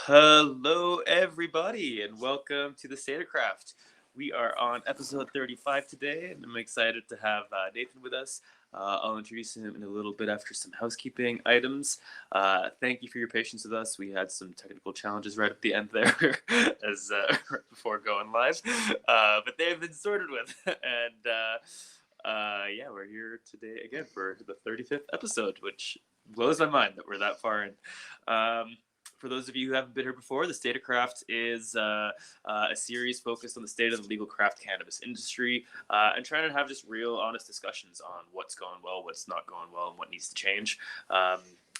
Hello, everybody, and welcome to the Statecraft. We are on episode 35 today, and I'm excited to have Nathan with us. I'll introduce him in a little bit after some housekeeping items. Thank you for your patience with us. We had some technical challenges right at the end there, as right before going live, but they've been sorted with. And yeah, we're here today again for the 35th episode, which blows my mind that we're that far in. For those of you who haven't been here before, the State of Craft is a series focused on the state of the legal craft cannabis industry and trying to have just real, honest discussions on what's going well, what's not going well, and what needs to change.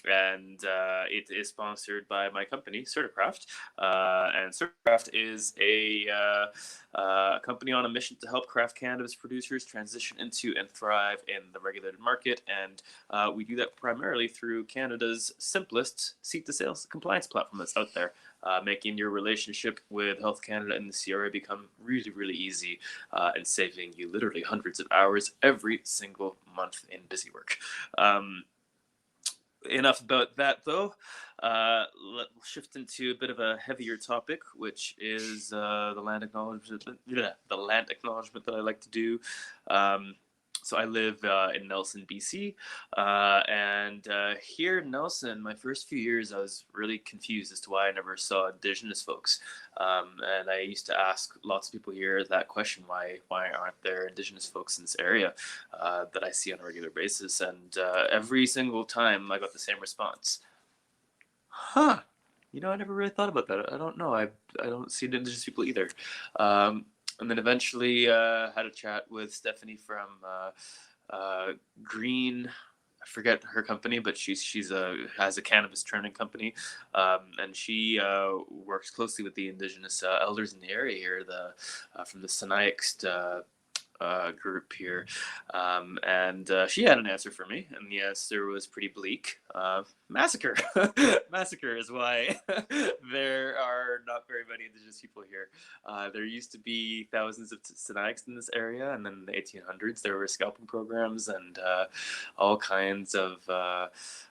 It is sponsored by my company, Certicraft. And Certicraft is a company on a mission to help craft cannabis producers transition into and thrive in the regulated market. And we do that primarily through Canada's simplest seat-to-sales compliance platform that's out there, making your relationship with Health Canada and the CRA become really, really easy and saving you literally hundreds of hours every single month in busy work. Enough about that, though. Let's shift into a bit of a heavier topic, which is the land acknowledgement. The land acknowledgement that I like to do. So I live in Nelson, BC, and here in Nelson, my first few years, I was really confused as to why I never saw Indigenous folks. And I used to ask lots of people here that question: why aren't there Indigenous folks in this area that I see on a regular basis? And every single time, I got the same response: "Huh." I never really thought about that. I don't know. I don't see Indigenous people either. And then eventually had a chat with Stephanie from Green. I forget her company, but she's has a cannabis training company, and she works closely with the Indigenous elders in the area here, from the Sinixt group here, and she had an answer for me, and the answer was pretty bleak. Massacre. Massacre is why there are not very many Indigenous people here. There used to be thousands of Sinixt in this area, and then in the 1800s there were scalping programs and all kinds of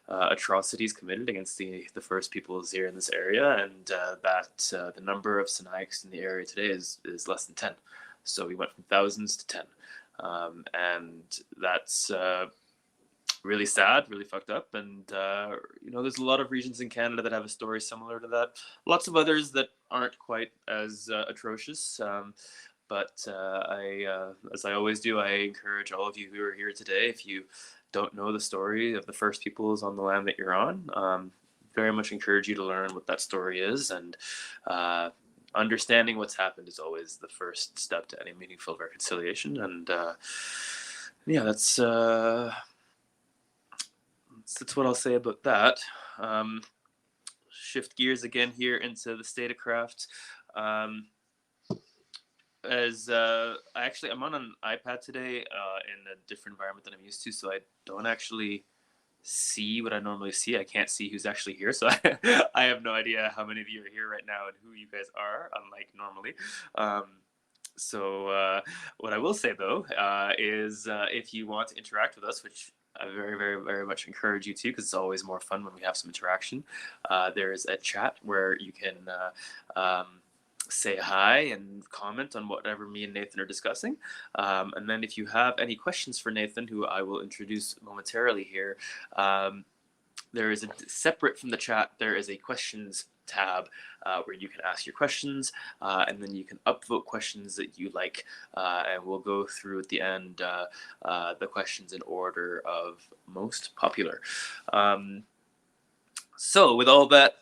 atrocities committed against the first peoples here in this area, and the number of Sinixt in the area today is less than 10. So we went from thousands to 10. And that's really sad, really fucked up. And, there's a lot of regions in Canada that have a story similar to that. Lots of others that aren't quite as atrocious. But as I always do, I encourage all of you who are here today, if you don't know the story of the first peoples on the land that you're on, very much encourage you to learn what that story is. And understanding what's happened is always the first step to any meaningful reconciliation. And yeah, that's what I'll say about that. Shift gears again here into the State of Craft. I'm on an iPad today in a different environment than I'm used to, so I don't actually see what I normally see. I can't see who's actually here, so I have no idea how many of you are here right now and who you guys are, unlike normally. So what I will say, though, is if you want to interact with us, which I very, very, very much encourage you to, because it's always more fun when we have some interaction, there is a chat where you can say hi and comment on whatever me and Nathan are discussing. And then if you have any questions for Nathan, who I will introduce momentarily here, there is separate from the chat, there is a questions tab where you can ask your questions, and then you can upvote questions that you like, and we'll go through at the end the questions in order of most popular. So with all that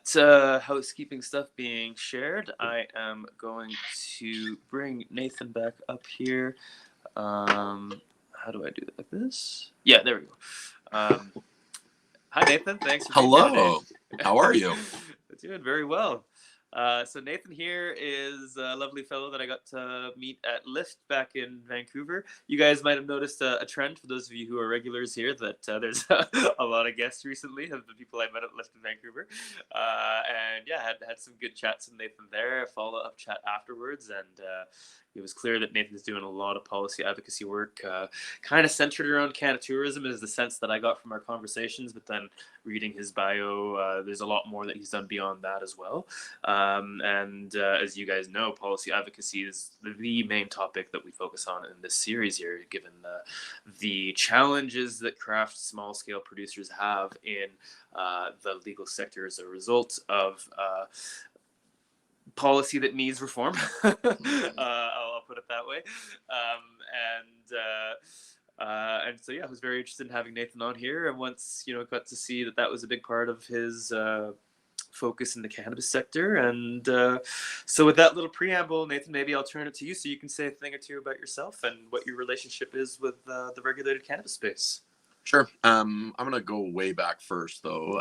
housekeeping stuff being shared, I am going to bring Nathan back up here. How do I do it? Like this? Yeah, there we go. Hi, Nathan. Thanks for being here today. Hello. How are you? Doing very well. So Nathan here is a lovely fellow that I got to meet at Enlist back in Vancouver. You guys might have noticed a trend, for those of you who are regulars here, that there's a lot of guests recently of the people I met at Enlist in Vancouver. And yeah, had some good chats with Nathan there, a follow-up chat afterwards, and it was clear that Nathan's doing a lot of policy advocacy work, kind of centered around Canada tourism, is the sense that I got from our conversations. But then reading his bio, there's a lot more that he's done beyond that as well. And as you guys know, policy advocacy is the main topic that we focus on in this series here, given the challenges that craft small scale producers have in the legal sector as a result of policy that needs reform. I'll put it that way. And so yeah, I was very interested in having Nathan on here, and once got to see that was a big part of his focus in the cannabis sector. And so with that little preamble, Nathan, maybe I'll turn it to you so you can say a thing or two about yourself and what your relationship is with the regulated cannabis space. Sure. I'm going to go way back first, though.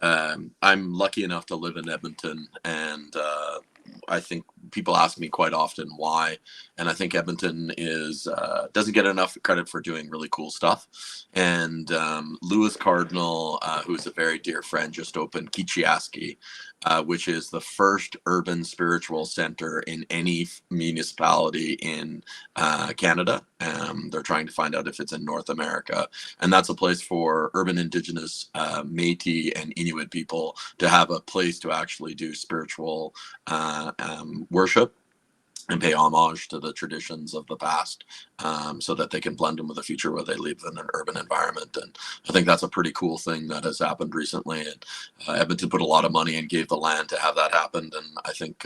I'm lucky enough to live in Edmonton, and I think people ask me quite often why, and I think Edmonton doesn't get enough credit for doing really cool stuff. And Lewis Cardinal, who's a very dear friend, just opened Kichiaski, which is the first urban spiritual center in any municipality in Canada. They're trying to find out if it's in North America, and that's a place for urban Indigenous, Métis, and Inuit people to have a place to actually do spiritual worship and pay homage to the traditions of the past, so that they can blend them with the future where they live in an urban environment. And I think that's a pretty cool thing that has happened recently. And Edmonton put a lot of money and gave the land to have that happen. And I think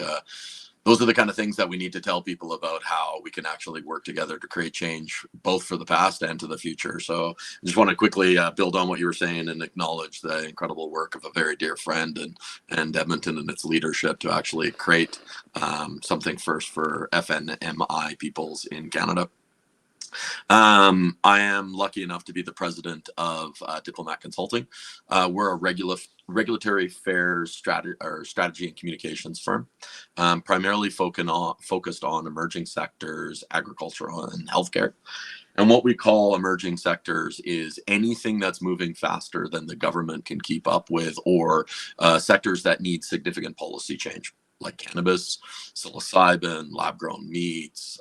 those are the kind of things that we need to tell people about, how we can actually work together to create change, both for the past and to the future. So I just want to quickly build on what you were saying and acknowledge the incredible work of a very dear friend and Edmonton and its leadership to actually create something first for FNMI peoples in Canada. I am lucky enough to be the president of Diplomat Consulting. We're a regulatory affairs strategy and communications firm, primarily focused on emerging sectors, agricultural and healthcare. And what we call emerging sectors is anything that's moving faster than the government can keep up with, or sectors that need significant policy change, like cannabis, psilocybin, lab-grown meats,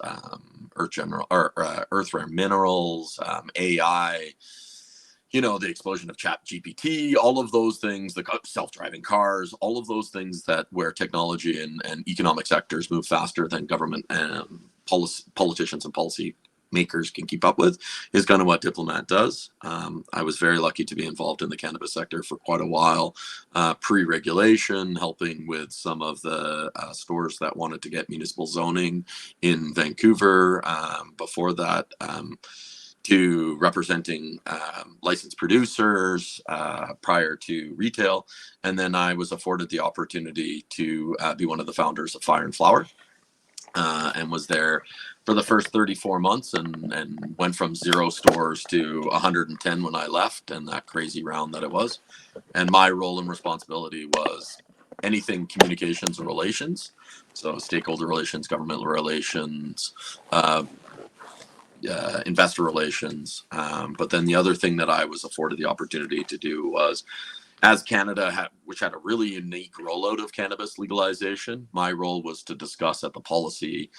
earth rare minerals, AI, the explosion of ChatGPT, all of those things, the self-driving cars, all of those things where technology and economic sectors move faster than government and politicians and policy makers can keep up with, is kind of what Diplomat does. I was very lucky to be involved in the cannabis sector for quite a while, pre-regulation, helping with some of the stores that wanted to get municipal zoning in Vancouver. Before that, to representing licensed producers prior to retail. And then I was afforded the opportunity to be one of the founders of Fire and Flower, and was there for the first 34 months and went from 0 stores to 110 when I left, and that crazy round that it was. And my role and responsibility was anything communications and relations, so stakeholder relations, government relations, investor relations. But then the other thing that I was afforded the opportunity to do was, as Canada, which had a really unique rollout of cannabis legalization, my role was to discuss at the policy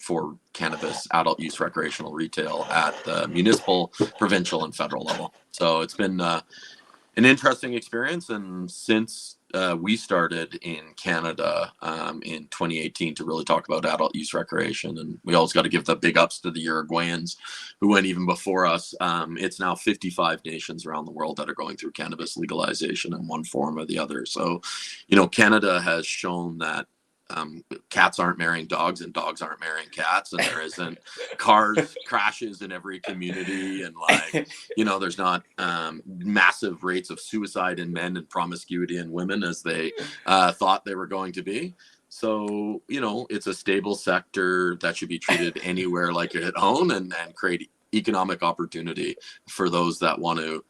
for cannabis adult use recreational retail at the municipal, provincial, and federal level. So it's been an interesting experience. And since we started in Canada in 2018 to really talk about adult use recreation, and we always got to give the big ups to the Uruguayans who went even before us. It's now 55 nations around the world that are going through cannabis legalization in one form or the other. So, Canada has shown that cats aren't marrying dogs and dogs aren't marrying cats, and there isn't cars crashes in every community, and there's not massive rates of suicide in men and promiscuity in women as they thought they were going to be. So it's a stable sector that should be treated anywhere like at home, and create economic opportunity for those that want to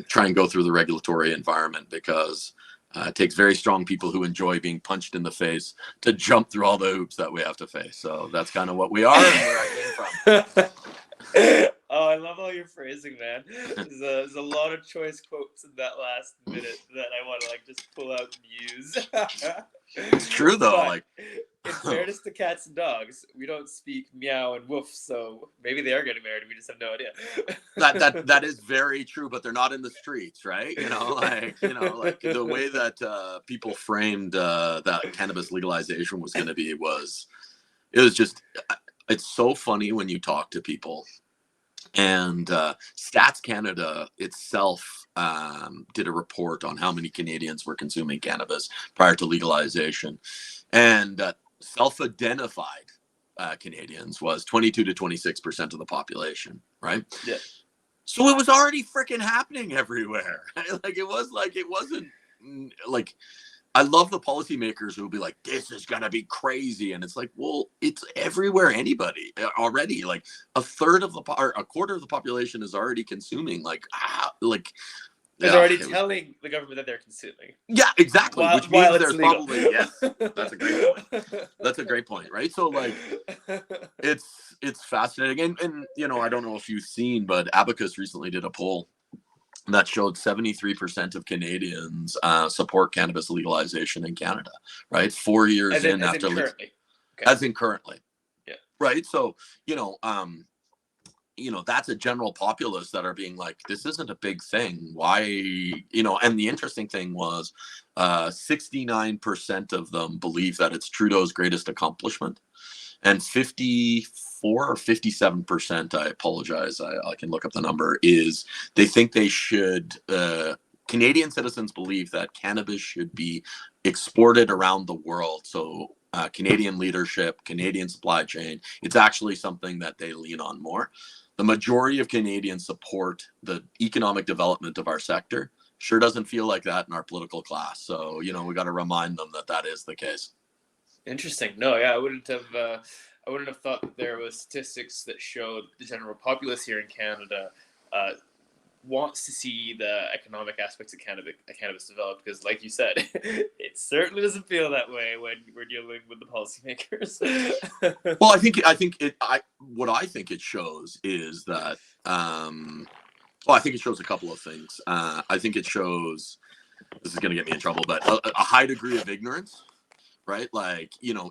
try and go through the regulatory environment, because it takes very strong people who enjoy being punched in the face to jump through all the hoops that we have to face. So that's kind of what we are and where I came from. Oh, I love all your phrasing, man. There's a lot of choice quotes in that last minute that I want to just pull out and use. It's true though. in fairness to cats and dogs, we don't speak meow and woof, so maybe they are getting married. We just have no idea. That is very true, but they're not in the streets, right? Like the way that people framed that cannabis legalization was going to be it was just, it's so funny when you talk to people. And Stats Canada itself did a report on how many Canadians were consuming cannabis prior to legalization, and self-identified Canadians was 22 to 26% of the population, right? Yeah. So it was already freaking happening everywhere. It wasn't like, I love the policymakers who will be like, this is going to be crazy. And it's like, well, it's everywhere. Anybody already, like a quarter of the population is already consuming. They're already telling the government that they're consuming. Yeah, exactly. Which means there's legal. Probably, yes, that's a great point. That's a great point, right? So it's fascinating. And I don't know if you've seen, but Advocacy recently did a poll that showed 73% of Canadians support cannabis legalization in Canada, right? 4 years as in currently. Yeah. Right. So, that's a general populace that are being like, this isn't a big thing. Why, and the interesting thing was 69% of them believe that it's Trudeau's greatest accomplishment. And 54 or 57%, I apologize, I can look up the number, is they think they should, Canadian citizens believe that cannabis should be exported around the world. So Canadian leadership, Canadian supply chain, it's actually something that they lean on more. The majority of Canadians support the economic development of our sector. Sure doesn't feel like that in our political class. So, we got to remind them that is the case. Interesting. No, yeah, I wouldn't have thought that there was statistics that showed the general populace here in Canada wants to see the economic aspects of cannabis develop, because, like you said, it certainly doesn't feel that way when we're dealing with the policymakers. Well, what I think it shows is that, I think it shows a couple of things. I think it shows, this is going to get me in trouble, but a high degree of ignorance. Right?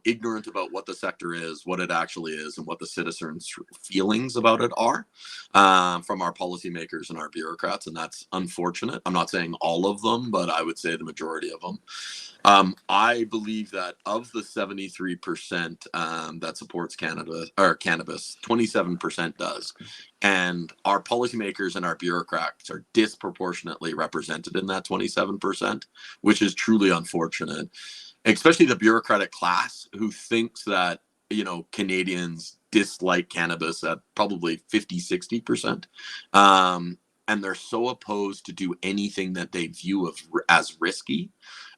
Ignorant about what the sector is, what it actually is, and what the citizens' feelings about it are from our policymakers and our bureaucrats. And that's unfortunate. I'm not saying all of them, but I would say the majority of them. I believe that of the 73% that supports cannabis, 27% does. And our policymakers and our bureaucrats are disproportionately represented in that 27%, which is truly unfortunate. Especially the bureaucratic class who thinks that, Canadians dislike cannabis at probably 50-60%. And they're so opposed to do anything that they view as risky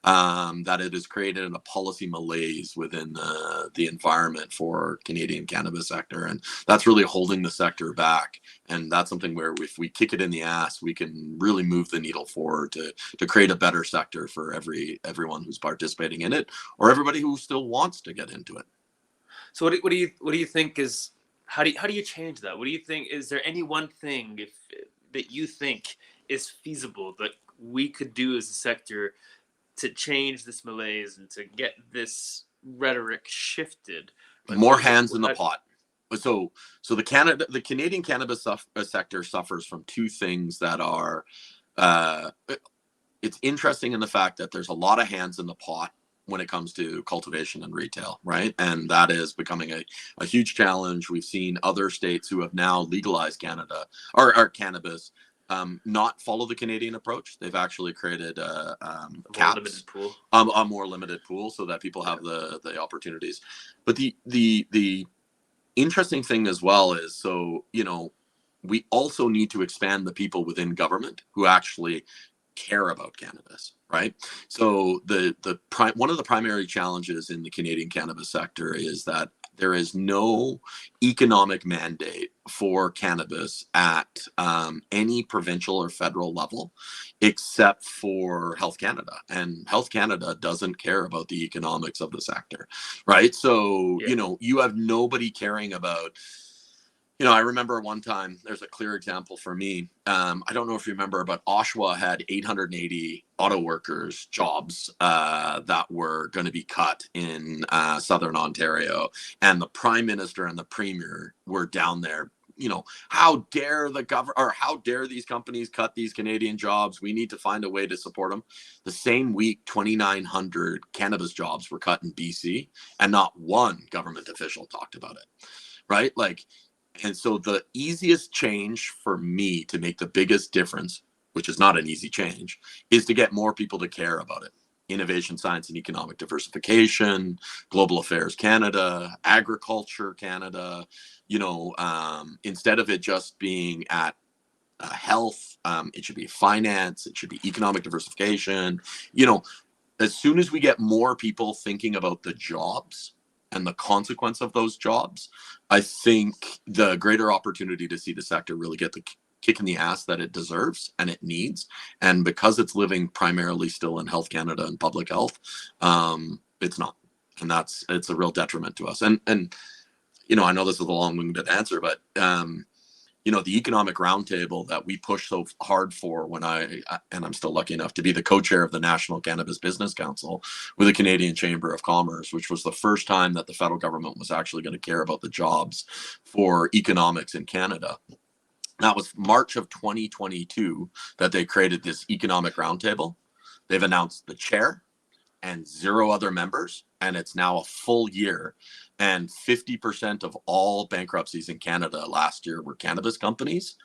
that it has created a policy malaise within the environment for Canadian cannabis sector. And that's really holding the sector back. And that's something where if we kick it in the ass, we can really move the needle forward to create a better sector for everyone who's participating in it, or everybody who still wants to get into it. So what do you think is, how do you change that? What do you think, is there any one thing that you think is feasible that we could do as a sector to change this malaise and to get this rhetoric shifted? More hands in the pot. So the Canadian cannabis sector suffers from two things that are, it's interesting in the fact that there's a lot of hands in the pot when it comes to cultivation and retail, right? And that is becoming a huge challenge. We've seen other states who have now legalized cannabis not follow the Canadian approach. They've actually created caps, a more limited pool, so that people have the opportunities. But the interesting thing as well is, so we also need to expand the people within government who actually care about cannabis, right? So one of the primary challenges in the Canadian cannabis sector is that there is no economic mandate for cannabis at any provincial or federal level, except for Health Canada. And Health Canada doesn't care about the economics of the sector, right? So, you have nobody caring about I remember one time, there's a clear example for me. I don't know if you remember, but Oshawa had 880 auto workers jobs that were going to be cut in Southern Ontario. And the Prime Minister and the Premier were down there. How dare the government, or how dare these companies cut these Canadian jobs? We need to find a way to support them. The same week, 2,900 cannabis jobs were cut in BC, and not one government official talked about it, right? And so the easiest change for me to make the biggest difference, which is not an easy change, is to get more people to care about it. Innovation, science, and economic diversification, Global Affairs Canada, Agriculture Canada, instead of it just being at health, it should be finance, it should be economic diversification. As soon as we get more people thinking about the jobs and the consequence of those jobs, I think the greater opportunity to see the sector really get the kick in the ass that it deserves and it needs. And because it's living primarily still in Health Canada and public health, it's not. And it's a real detriment to us. And I know this is a long-winded answer, but the economic roundtable that we pushed so hard for and I'm still lucky enough to be the co-chair of the National Cannabis Business Council with the Canadian Chamber of Commerce, which was the first time that the federal government was actually going to care about the jobs for economics in Canada. That was March of 2022 that they created this economic roundtable. They've announced the chair and 0 other members, and it's now a full year. And 50% of all bankruptcies in Canada last year were cannabis companies.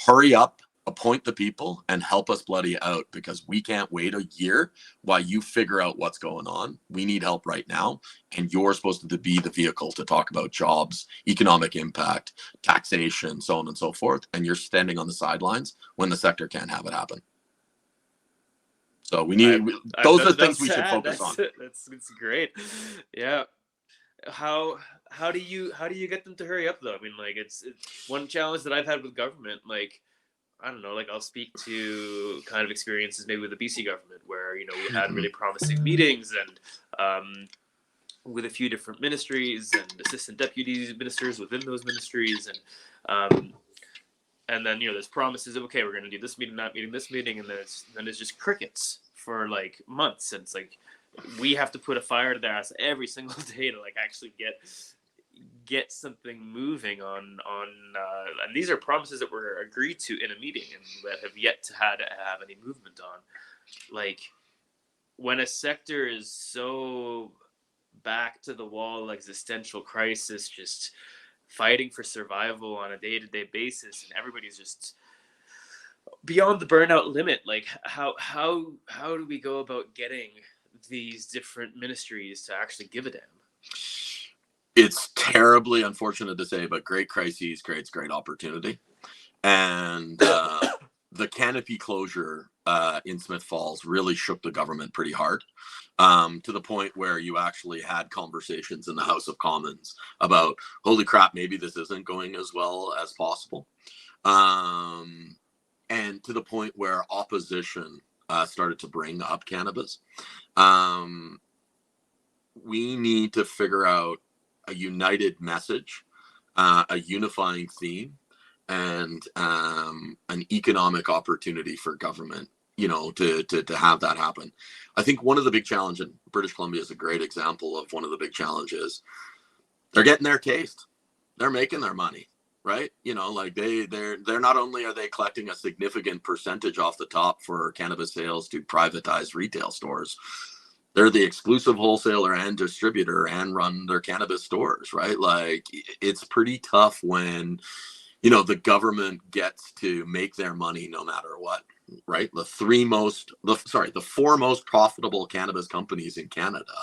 Hurry up, appoint the people, and help us bloody out, because we can't wait a year while you figure out what's going on. We need help right now, and you're supposed to be the vehicle to talk about jobs, economic impact, taxation, so on and so forth, and you're standing on the sidelines when the sector can't have it happen. So those are the things we should focus on. That's great. Yeah. How do you get them to hurry up though? I mean, it's one challenge that I've had with government. I don't know, I'll speak to kind of experiences maybe with the BC government where we had really promising meetings and with a few different ministries and assistant deputy ministers within those ministries, and then there's promises of, okay, we're going to do this meeting, that meeting, this meeting, and then it's just crickets for months, and it's we have to put a fire to their ass every single day to actually get something moving on and these are promises that were agreed to in a meeting and that have yet to have any movement on. When a sector is so back to the wall, existential crisis, just fighting for survival on a day-to-day basis, and everybody's just beyond the burnout limit, how do we go about getting these different ministries to actually give a damn? It's terribly unfortunate to say, but great crises creates great opportunity. And the canopy closure in Smith Falls really shook the government pretty hard, to the point where you actually had conversations in the House of Commons about, holy crap, maybe this isn't going as well as possible. And to the point where opposition started to bring up cannabis. We need to figure out a united message, a unifying theme, and an economic opportunity for government, to have that happen. I think one of the big challenges, and British Columbia is a great example of one of the big challenges, they're getting their taste. They're making their money, right? They're not only are they collecting a significant percentage off the top for cannabis sales to privatized retail stores, they're the exclusive wholesaler and distributor and run their cannabis stores, right? It's pretty tough when, the government gets to make their money no matter what, right? The four most profitable cannabis companies in Canada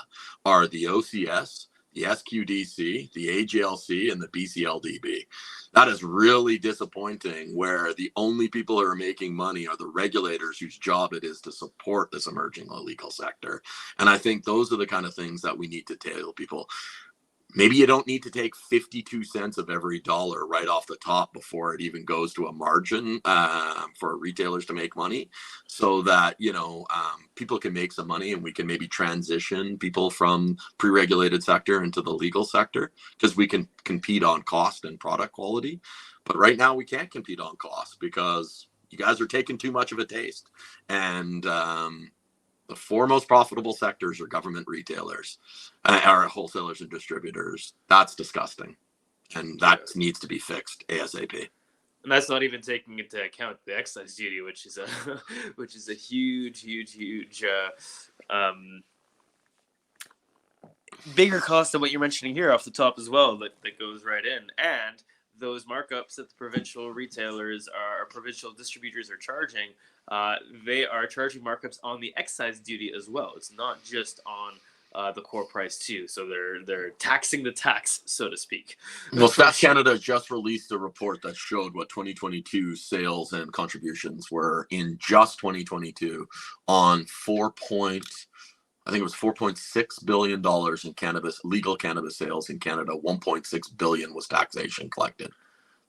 are the OCS, the SQDC, the AGLC, and the BCLDB. That is really disappointing, where the only people who are making money are the regulators whose job it is to support this emerging illegal sector. And I think those are the kind of things that we need to tell people. maybe you don't need to take 52 cents of every dollar right off the top before it even goes to a margin for retailers to make money, so that, people can make some money and we can maybe transition people from pre-regulated sector into the legal sector, because we can compete on cost and product quality. But right now we can't compete on cost because you guys are taking too much of a taste. And the four most profitable sectors are government retailers, are wholesalers and distributors. That's disgusting, and that needs to be fixed ASAP. And that's not even taking into account the excise duty, which is a which is a huge bigger cost than what you're mentioning here off the top as well. That goes right in, and those markups that the provincial retailers or provincial distributors are charging, they are charging markups on the excise duty as well. It's not just on the core price too. So they're taxing the tax, so to speak. Well, Stats Canada just released a report that showed what 2022 sales and contributions were in just 2022 on I think it was $4.6 billion in cannabis, legal cannabis sales in Canada. 1.6 billion was taxation collected.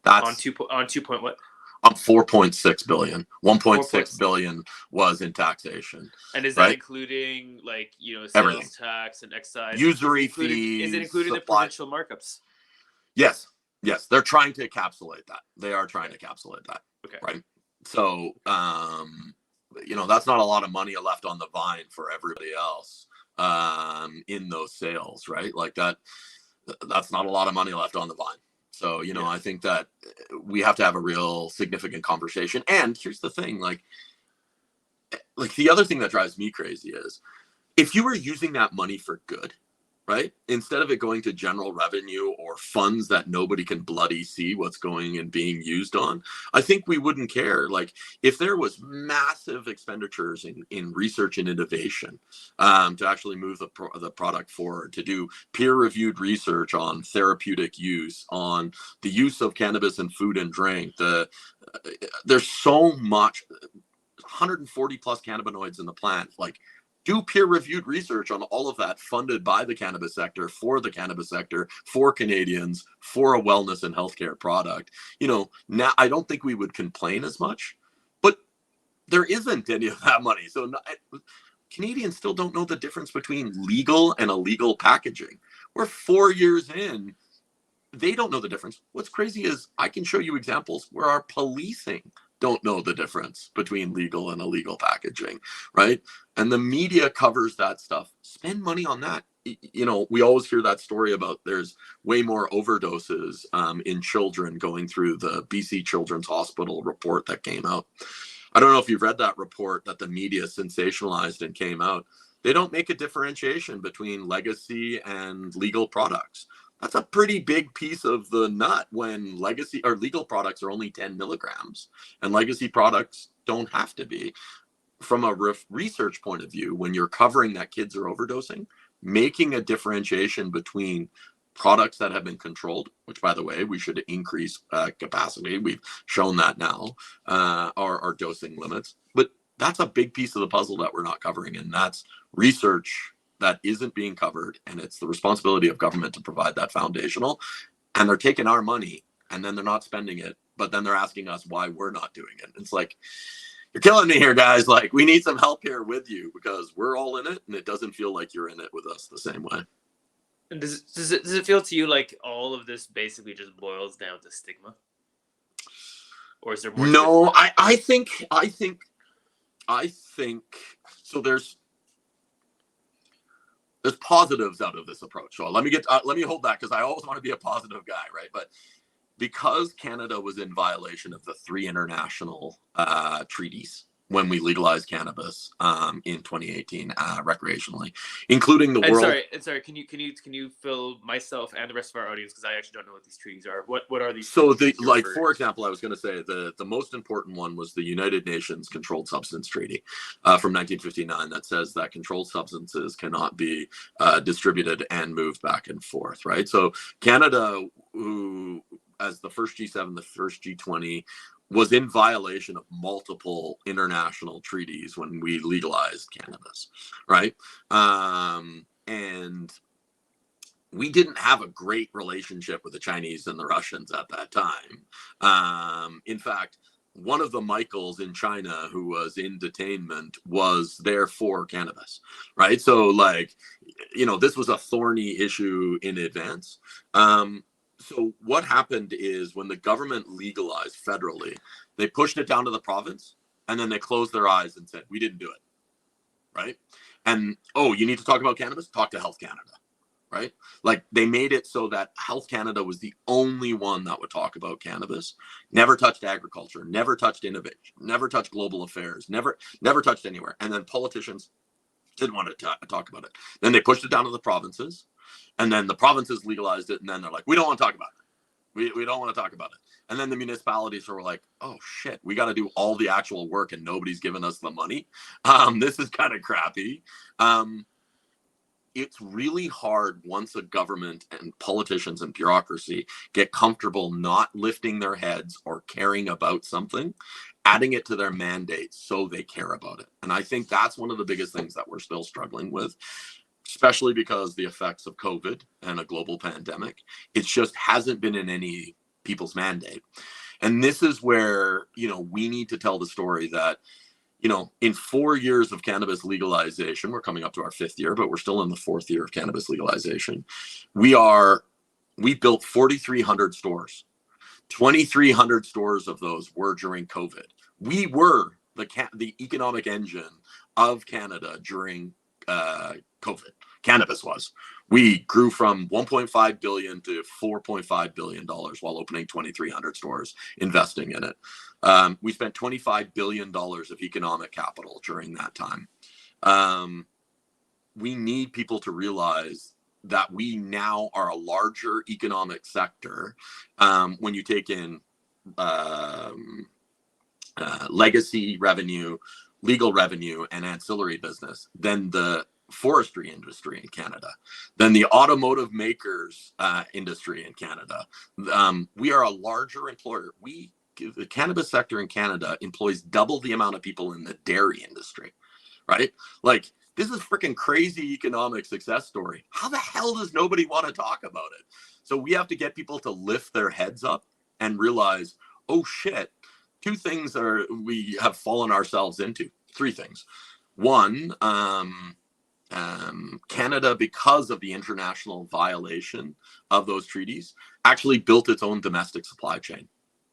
That's on 2 point what? On 4.6 billion. 1.6 billion was in taxation. And is that including sales everything, tax and excise, usury fees? Is it including the provincial markups? Yes, they're trying to encapsulate that. They are trying to encapsulate that. Okay. Right. So that's not a lot of money left on the vine for everybody else in those sales, right? Like that's not a lot of money left on the vine. So, I think that we have to have a real significant conversation. And here's the thing, like the other thing that drives me crazy is if you were using that money for good, right? Instead of it going to general revenue or funds that nobody can bloody see what's going and being used on, I think we wouldn't care. Like if there was massive expenditures in research and innovation to actually move the product forward, to do peer-reviewed research on therapeutic use, on the use of cannabis in food and drink, there's so much, 140 plus cannabinoids in the plant, like do peer-reviewed research on all of that, funded by the cannabis sector, for the cannabis sector, for Canadians, for a wellness and healthcare product. Now I don't think we would complain as much, but there isn't any of that money. So Canadians still don't know the difference between legal and illegal packaging. We're 4 years in. They don't know the difference. What's crazy is I can show you examples where our policing don't know the difference between legal and illegal packaging, right? And the media covers that stuff. Spend money on that. We always hear that story about there's way more overdoses in children going through the BC Children's Hospital report that came out. I don't know if you've read that report that the media sensationalized and came out. They don't make a differentiation between legacy and legal products. That's a pretty big piece of the nut when legacy or legal products are only 10 milligrams and legacy products don't have to be. From a research point of view, when you're covering that kids are overdosing, making a differentiation between products that have been controlled, which by the way, we should increase capacity. We've shown that now, our dosing limits, but that's a big piece of the puzzle that we're not covering. And that's research that isn't being covered, and it's the responsibility of government to provide that foundational. And they're taking our money and then they're not spending it, but then they're asking us why we're not doing it. It's like, you're killing me here, guys. Like, we need some help here with you because we're all in it, and it doesn't feel like you're in it with us the same way. And does it feel to you like all of this basically just boils down to stigma, or is there more? No, I think so. There's positives out of this approach. So let me hold that, because I always want to be a positive guy, right? But because Canada was in violation of the 3 international treaties when we legalized cannabis in 2018 recreationally, including the world. Sorry. Can you fill myself and the rest of our audience, because I actually don't know what these treaties are. What are these? So for example, I was going to say the most important one was the United Nations Controlled Substance Treaty from 1959 that says that controlled substances cannot be distributed and moved back and forth. Right. So Canada, who as the first G7, the first G20, was in violation of multiple international treaties when we legalized cannabis, right? And we didn't have a great relationship with the Chinese and the Russians at that time. In fact, one of the Michaels in China who was in detainment was there for cannabis, right? So like, this was a thorny issue in advance. So what happened is when the government legalized federally, they pushed it down to the province and then they closed their eyes and said, we didn't do it, right? And, oh, you need to talk about cannabis? Talk to Health Canada. Right? Like they made it so that Health Canada was the only one that would talk about cannabis, never touched agriculture, never touched innovation, never touched global affairs, never touched anywhere. And then politicians didn't want to talk about it. Then they pushed it down to the provinces, and then the provinces legalized it. And then they're like, we don't want to talk about it. We don't want to talk about it. And then the municipalities were like, oh shit, we got to do all the actual work and nobody's giving us the money. This is kind of crappy. It's really hard once a government and politicians and bureaucracy get comfortable not lifting their heads or caring about something, adding it to their mandate so they care about it. And I think that's one of the biggest things that we're still struggling with, especially because the effects of COVID and a global pandemic, it just hasn't been in any people's mandate. And this is where, we need to tell the story that, in 4 years of cannabis legalization, we're coming up to our 5th year, but we're still in the 4th year of cannabis legalization. We built 4,300 stores. 2,300 stores of those were during COVID. We were the economic engine of Canada during COVID. Cannabis was. We grew from 1.5 billion to 4.5 billion dollars while opening 2,300 stores, investing in it. We spent 25 billion dollars of economic capital during that time. We need people to realize that we now are a larger economic sector when you take in legacy revenue, legal revenue, and ancillary business than the forestry industry in Canada, than the automotive makers industry in Canada. We are a larger employer. The cannabis sector in Canada employs double the amount of people in the dairy industry, right? Like, this is freaking crazy economic success story. How the hell does nobody want to talk about it? So we have to get people to lift their heads up and realize, oh shit, 2 things we have fallen ourselves into. 3 things. One, Canada, because of the international violation of those treaties, actually built its own domestic supply chain.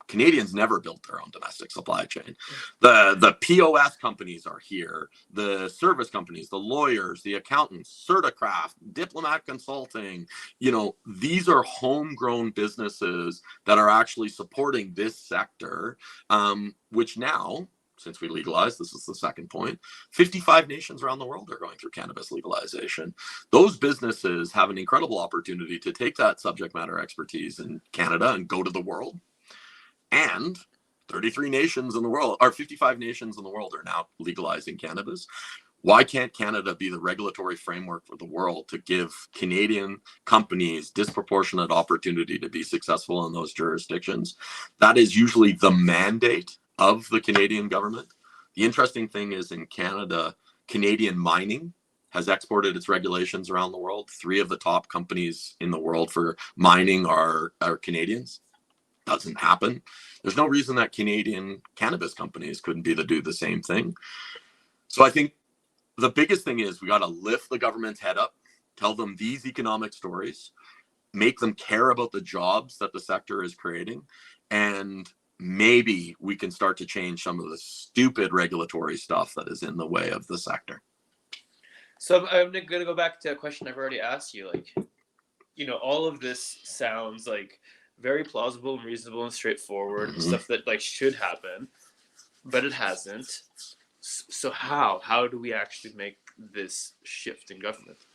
Canadians never built their own domestic supply chain. The POS companies are here, the service companies, the lawyers, the accountants, Certicraft, Diplomat Consulting. These are homegrown businesses that are actually supporting this sector, which now, since we legalized, this is the second point, 55 nations around the world are going through cannabis legalization. Those businesses have an incredible opportunity to take that subject matter expertise in Canada and go to the world. And 33 nations in the world, or 55 nations in the world, are now legalizing cannabis. Why can't Canada be the regulatory framework for the world to give Canadian companies disproportionate opportunity to be successful in those jurisdictions? That is usually the mandate of the Canadian government. The interesting thing is, in Canada, Canadian mining has exported its regulations around the world. 3 of the top companies in the world for mining are Canadians. Doesn't happen. There's no reason that Canadian cannabis companies couldn't do the same thing. So I think the biggest thing is we got to lift the government's head up, tell them these economic stories, make them care about the jobs that the sector is creating, and maybe we can start to change some of the stupid regulatory stuff that is in the way of the sector. So I'm going to go back to a question I've already asked you. All of this sounds like very plausible and reasonable and straightforward, stuff that should happen, but it hasn't. So how do we actually make this shift in government?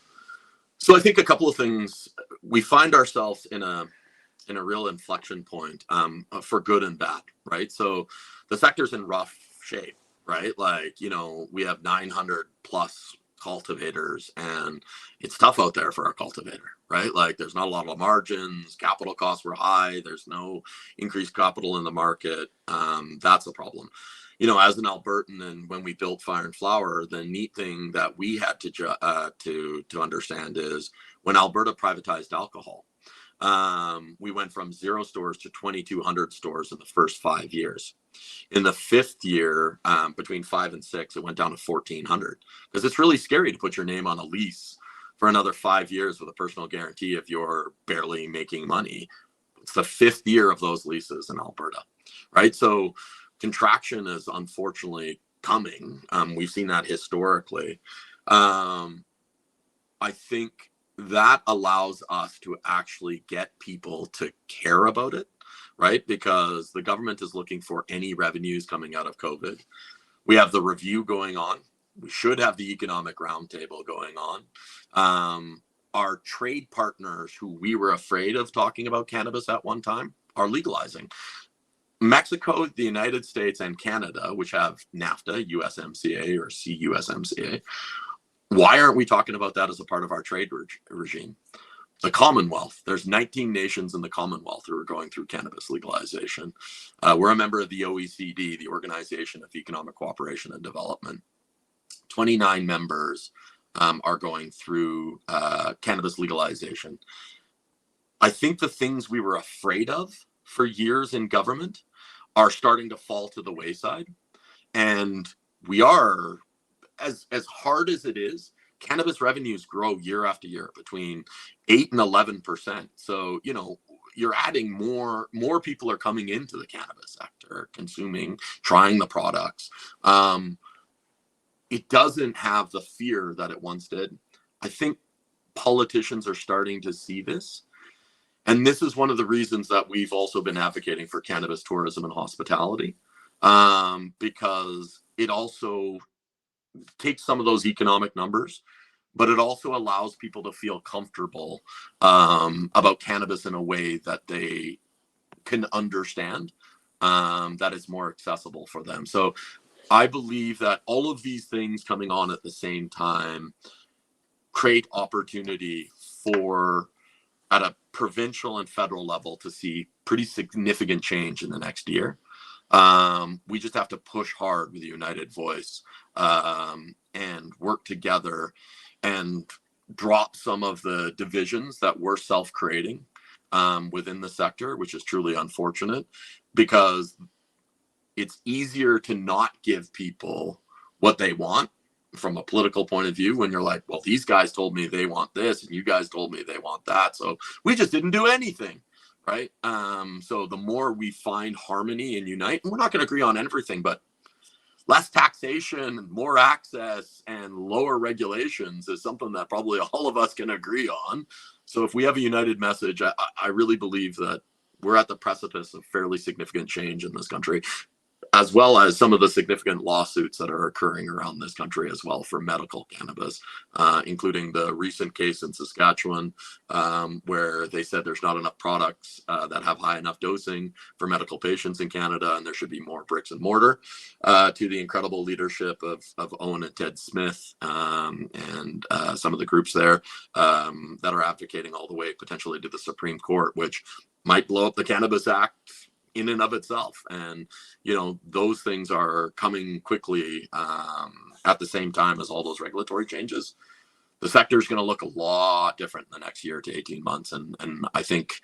So I think a couple of things. We find ourselves in a real inflection point, for good and bad, right? So the sector's in rough shape, right? We have 900 plus cultivators, and it's tough out there for a cultivator, right? There's not a lot of margins, capital costs were high, there's no increased capital in the market. That's a problem. as an Albertan, and when we built Fire and Flower, the neat thing that we had to understand is when Alberta privatized alcohol, we went from 0 stores to 2,200 stores in the first 5 years. In the 5th year, between 5 and 6, it went down to 1,400, because it's really scary to put your name on a lease for another 5 years with a personal guarantee if you're barely making money. It's the 5th year of those leases in Alberta, right? So contraction is unfortunately coming. We've seen that historically. I think that allows us to actually get people to care about it, right? Because the government is looking for any revenues coming out of COVID. We have the review going on. We should have the economic roundtable going on. Our trade partners, who we were afraid of talking about cannabis at one time, are legalizing. Mexico, the United States, and Canada, which have NAFTA, USMCA, or CUSMCA, why aren't we talking about that as a part of our trade regime? The Commonwealth, there's 19 nations in the Commonwealth who are going through cannabis legalization. We're a member of the OECD, the Organization of Economic Cooperation and Development. 29 members are going through cannabis legalization. I think the things we were afraid of for years in government are starting to fall to the wayside. And we are, as hard as it is, cannabis revenues grow year after year between 8 and 11%. So, you're adding more people are coming into the cannabis sector, consuming, trying the products. It doesn't have the fear that it once did. I think politicians are starting to see this. And this is one of the reasons that we've also been advocating for cannabis tourism and hospitality, because it also takes some of those economic numbers, but it also allows people to feel comfortable about cannabis in a way that they can understand, that is more accessible for them. So I believe that all of these things coming on at the same time create opportunity for, at a provincial and federal level, to see pretty significant change in the next year. We just have to push hard with a united voice, and work together and drop some of the divisions that we're self-creating within the sector, which is truly unfortunate, because it's easier to not give people what they want from a political point of view when you're like, well, these guys told me they want this and you guys told me they want that, so we just didn't do anything, right? So the more we find harmony and unite, and we're not going to agree on everything, but less taxation, more access, and lower regulations is something that probably all of us can agree on. So if we have a united message, I really believe that we're at the precipice of fairly significant change in this country, as well as some of the significant lawsuits that are occurring around this country as well for medical cannabis, including the recent case in Saskatchewan, where they said there's not enough products that have high enough dosing for medical patients in Canada, and there should be more bricks and mortar, to the incredible leadership of Owen and Ted Smith, and some of the groups there that are advocating all the way potentially to the Supreme Court, which might blow up the Cannabis Act in and of itself. And those things are coming quickly at the same time as all those regulatory changes. The sector is going to look a lot different in the next year to 18 months, and I think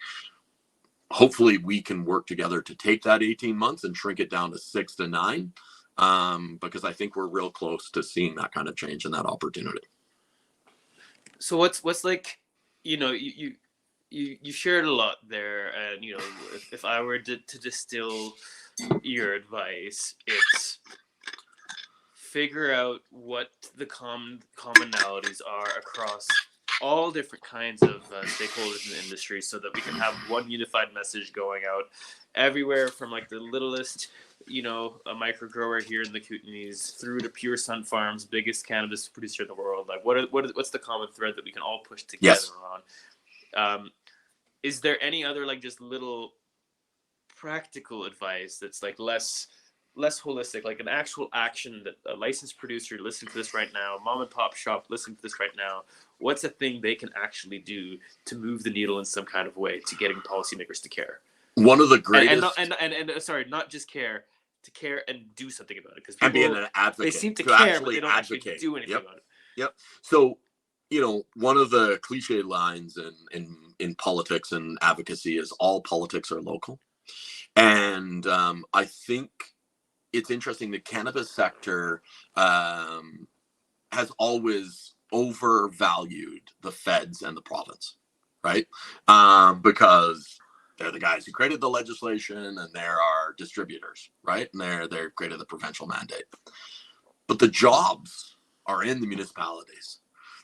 hopefully we can work together to take that 18 months and shrink it down to 6 to 9, because I think we're real close to seeing that kind of change and that opportunity. So what's like, you shared a lot there, and if I were to distill your advice, it's figure out what the commonalities are across all different kinds of stakeholders in the industry, so that we can have one unified message going out everywhere, from like the littlest, a micro grower here in the Kootenays, through to Pure Sun Farms, biggest cannabis producer in the world. Like, what's the common thread that we can all push together on? Is there any other like just little practical advice that's like less holistic, like an actual action that a licensed producer listening to this right now, mom and pop shop listening to this right now, what's a thing they can actually do to move the needle in some kind of way to getting policymakers to care? One of the greatest, and sorry, not just care, to care and do something about it, because and being people, an advocate, they seem to care, but actually they don't advocate. actually do anything Yep. about it. Yep. So, one of the cliche lines in politics and advocacy is all politics are local. And I think it's interesting, the cannabis sector has always overvalued the feds and the province, right? Because they're the guys who created the legislation and they're our distributors, right? And they're created the provincial mandate. But the jobs are in the municipalities.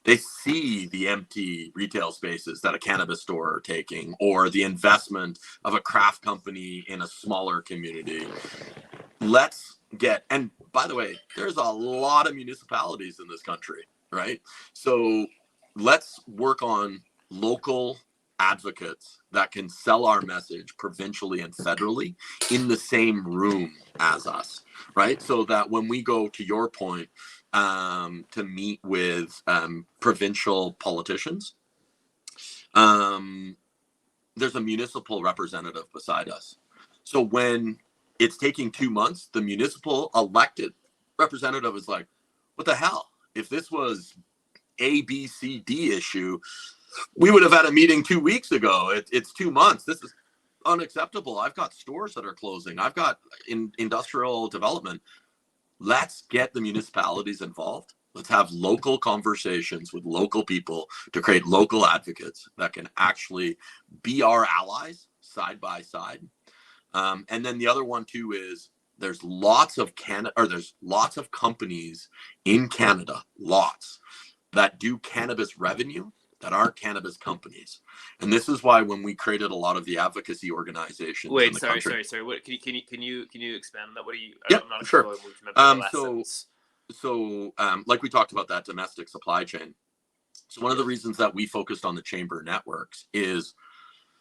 They see the empty retail spaces that a cannabis store are taking, or the investment of a craft company in a smaller community. Let's get, and by the way, there's a lot of municipalities in this country, right? So let's work on local advocates that can sell our message provincially and federally in the same room as us, right? So that when we go, to your point, to meet with provincial politicians, there's a municipal representative beside us. So when it's taking 2 months, the municipal elected representative is like, what the hell? If this was A, B, C, D issue, we would have had a meeting 2 weeks ago. It's 2 months. This is unacceptable. I've got stores that are closing. I've got industrial development. Let's get the municipalities involved. Let's have local conversations with local people to create local advocates that can actually be our allies side by side. And then the other one too is there's lots of companies in Canada, lots, that do cannabis revenue that aren't cannabis companies. And this is why when we created a lot of the advocacy organizations in the country. Sorry. What can you expand on that? What are you? Yeah, I'm not sure. sure what you meant by the last sentence. So like we talked about that domestic supply chain. So one of the reasons that we focused on the chamber networks is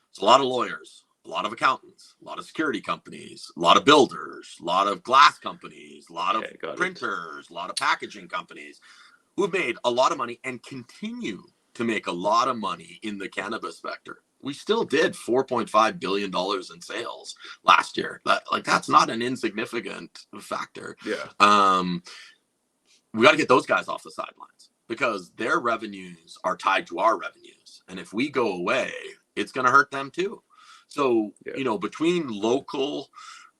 it's a lot of lawyers, a lot of accountants, a lot of security companies, a lot of builders, a lot of glass companies, a lot of printers, a lot of packaging companies who have made a lot of money and continue to make a lot of money in the cannabis sector. We still did $4.5 billion in sales last year. That's not an insignificant factor. Yeah. We got to get those guys off the sidelines because their revenues are tied to our revenues. And if we go away, it's going to hurt them too. So, between local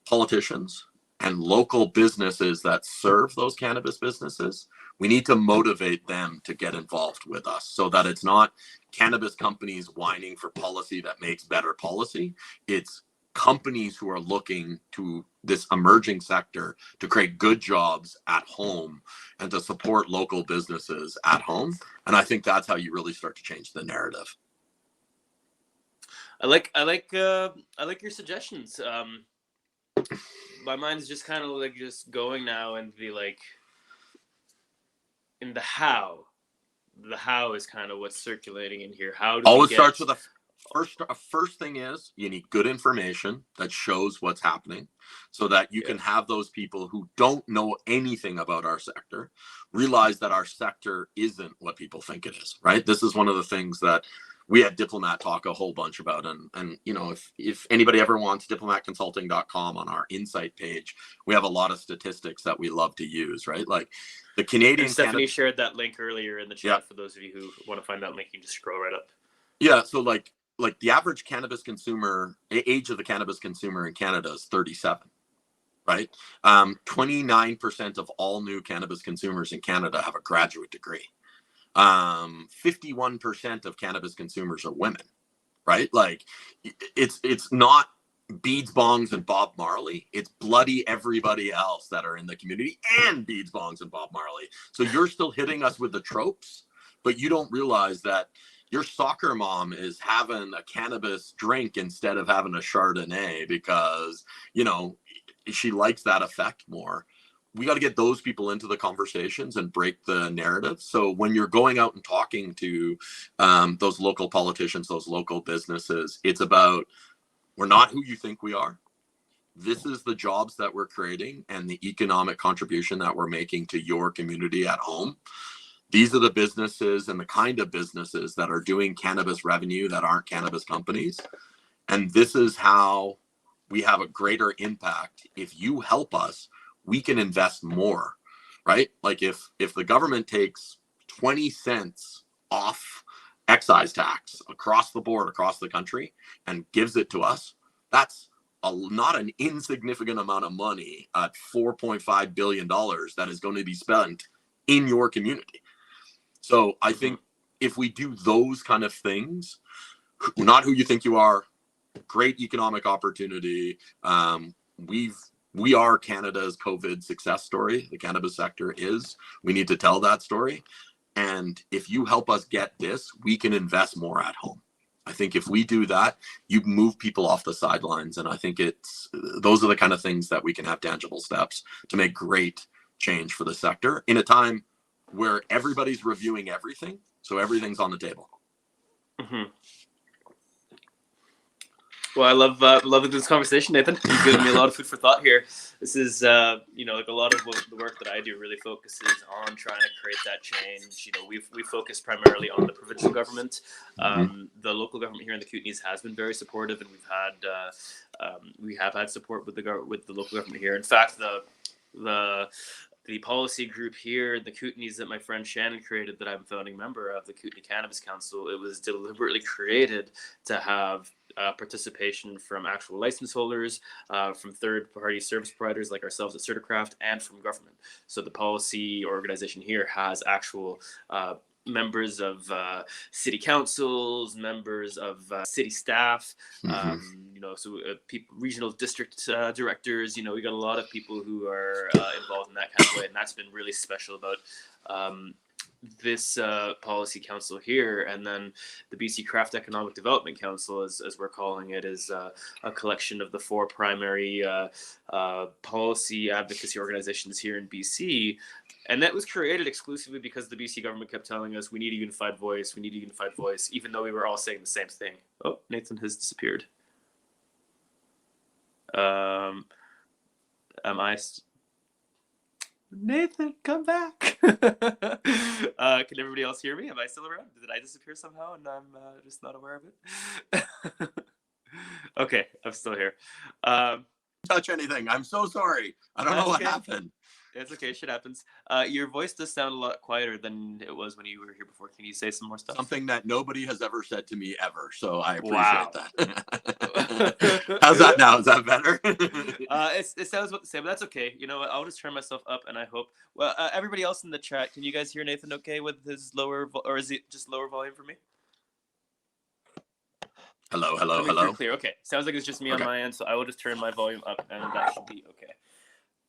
politicians and local businesses that serve those cannabis businesses, we need to motivate them to get involved with us so that it's not cannabis companies whining for policy that makes better policy. It's companies who are looking to this emerging sector to create good jobs at home and to support local businesses at home. And I think that's how you really start to change the narrative. I like your suggestions. My mind's just kind of like just going now and be like, in the how. The how is kind of what's circulating in here. How do always starts with first thing is you need good information that shows what's happening so that you can have those people who don't know anything about our sector realize that our sector isn't what people think it is, right? This is one of the things that we at Diplomat talk a whole bunch about. And if anybody ever wants, diplomatconsulting.com, on our insight page, we have a lot of statistics that we love to use, right? Like the Canadian. And Stephanie shared that link earlier in the chat for those of you who want to find that link. You can just scroll right up. Yeah. So like the average cannabis consumer, age of the cannabis consumer in Canada is 37, right? 29% of all new cannabis consumers in Canada have a graduate degree. 51% of cannabis consumers are women, right? Like it's not Beads, Bongs, and Bob Marley. It's bloody everybody else that are in the community and Beads, Bongs, and Bob Marley. So you're still hitting us with the tropes, but you don't realize that your soccer mom is having a cannabis drink instead of having a Chardonnay because, she likes that effect more. We got to get those people into the conversations and break the narrative. So when you're going out and talking to those local politicians, those local businesses, it's about, we're not who you think we are. This is the jobs that we're creating and the economic contribution that we're making to your community at home. These are the businesses and the kind of businesses that are doing cannabis revenue that aren't cannabis companies. And this is how we have a greater impact. If you help us, we can invest more, right? Like if the government takes 20 cents off excise tax across the board, across the country, and gives it to us, that's not an insignificant amount of money at $4.5 billion that is going to be spent in your community. So I think if we do those kind of things, not who you think you are, great economic opportunity. We are Canada's COVID success story. The cannabis sector is. We need to tell that story. And if you help us get this, we can invest more at home. I think if we do that, you move people off the sidelines. And I think those are the kind of things that we can have tangible steps to make great change for the sector in a time where everybody's reviewing everything. So everything's on the table. Mm-hmm. Well, I love this conversation, Nathan. You've given me a lot of food for thought here. This is, like a lot of the work that I do really focuses on trying to create that change. We focus primarily on the provincial government. The local government here in the Kootenays has been very supportive, and we have had support with the local government here. In fact, the policy group here in the Kootenays that my friend Shannon created, that I'm a founding member of, the Kootenay Cannabis Council, it was deliberately created to have participation from actual license holders, from third-party service providers like ourselves at Certicraft, and from government. So the policy organization here has actual members of city councils, members of city staff, regional district directors. We got a lot of people who are involved in that kind of way, and that's been really special about this policy council here. And then the BC Craft Economic Development Council, as we're calling it, is a collection of the four primary policy advocacy organizations here in BC. And that was created exclusively because the BC government kept telling us we need a unified voice, even though we were all saying the same thing. Oh, Nathan has disappeared. Nathan, come back. Can everybody else hear me? Am I still around? Did I disappear somehow and I'm just not aware of it? Okay, I'm still here. Touch anything. I'm so sorry. I don't know what happened. It's okay. Shit happens. Your voice does sound a lot quieter than it was when you were here before. Can you say some more stuff? Something that nobody has ever said to me ever. So I appreciate that. How's that now? Is that better? It sounds about the same, but that's okay. You know what? I'll just turn myself up, and I hope. Well, everybody else in the chat, can you guys hear Nathan okay with his lower, or is it just lower volume for me? Hello. Clear. Okay. Sounds like it's just me on my end, so I will just turn my volume up, and that should be okay.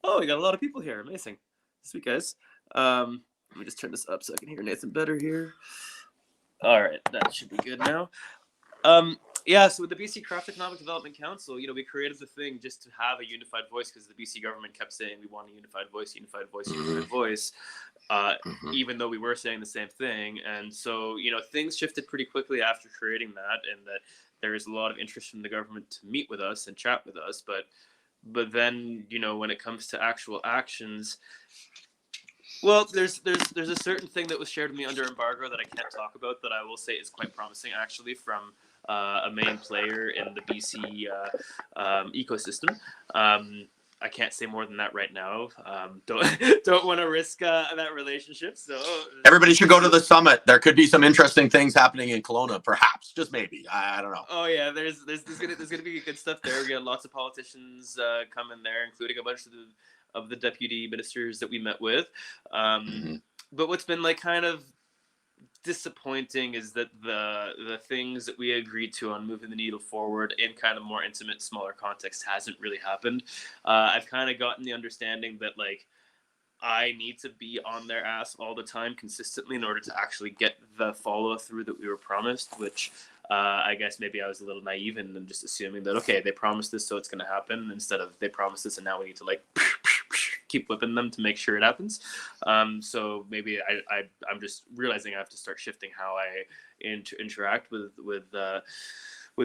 Oh, we got a lot of people here. Amazing. Sweet, guys. Let me just turn this up so I can hear Nathan better here. All right. That should be good now. So with the BC Craft Economic Development Council, we created the thing just to have a unified voice, because the BC government kept saying we want a unified voice, even though we were saying the same thing. And so, things shifted pretty quickly after creating that, and that there is a lot of interest from the government to meet with us and chat with us. But then, when it comes to actual actions, well, there's a certain thing that was shared with me under embargo that I can't talk about, that I will say is quite promising, actually, from a main player in the BC ecosystem. I can't say more than that right now. Don't want to risk that relationship. So everybody should go to the summit. There could be some interesting things happening in Kelowna, perhaps, just maybe. I don't know. Oh yeah, there's gonna be good stuff there. We got lots of politicians coming there, including a bunch of the deputy ministers that we met with. But what's been kind of disappointing is that the things that we agreed to on moving the needle forward in kind of more intimate, smaller context hasn't really happened. I've kind of gotten the understanding that I need to be on their ass all the time consistently in order to actually get the follow through that we were promised, which I guess maybe I was a little naive and just assuming that, okay, they promised this, so it's going to happen, instead of they promised this and now we need to keep whipping them to make sure it happens. So maybe I'm just realizing I have to start shifting how I interact with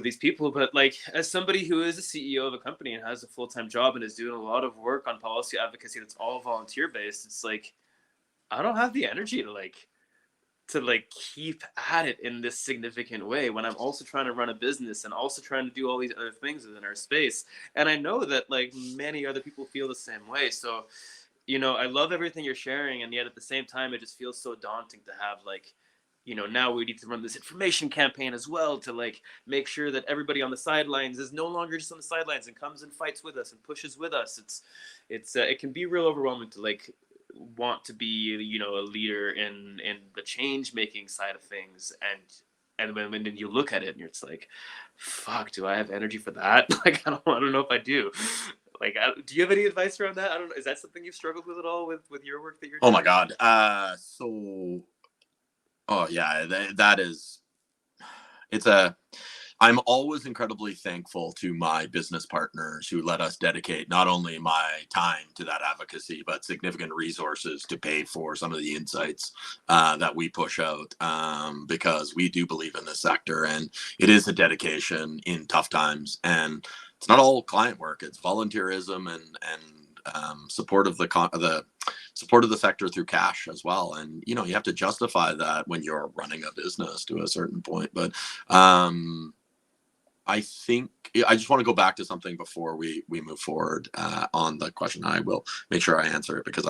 these people. But as somebody who is a CEO of a company and has a full-time job and is doing a lot of work on policy advocacy that's all volunteer based, it's I don't have the energy to like keep at it in this significant way when I'm also trying to run a business and also trying to do all these other things within our space. And I know that like many other people feel the same way. So, I love everything you're sharing, and yet at the same time, it just feels so daunting to have like, now we need to run this information campaign as well to like make sure that everybody on the sidelines is no longer just on the sidelines and comes and fights with us and pushes with us. It can be real overwhelming to like want to be a leader in the change making side of things, and when you look at it and you're just like, fuck, do I have energy for that? Like I don't know if I do. Like, do you have any advice around that? I don't know. Is that something you've struggled with at all with your work that you're Oh doing? my God. Oh yeah, that is, it's a, I'm always incredibly thankful to my business partners who let us dedicate not only my time to that advocacy, but significant resources to pay for some of the insights that we push out, because we do believe in this sector, and it is a dedication in tough times. And it's not all client work; it's volunteerism and support of the support of the sector through cash as well. And you have to justify that when you're running a business to a certain point. But I think I just want to go back to something before we move forward on the question. I will make sure I answer it because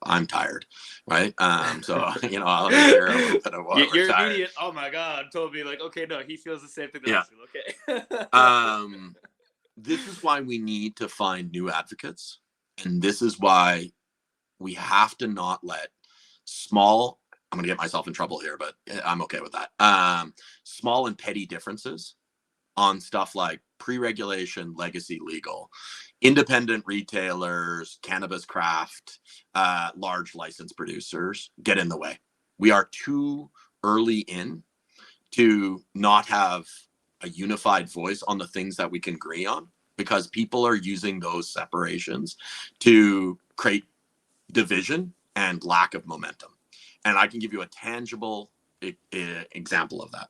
I'm tired, right? So I'll share a little bit of what we're Your tired. immediate, oh my god, told me like, okay, no, he feels the same thing that Yeah. I feel. Okay. This is why we need to find new advocates, and this is why we have to not let small. I'm going to get myself in trouble here, but I'm okay with that. Small and petty differences on stuff like pre-regulation, legacy, legal, independent retailers, cannabis craft, large license producers get in the way. We are too early in to not have a unified voice on the things that we can agree on, because people are using those separations to create division and lack of momentum. And I can give you a tangible example of that.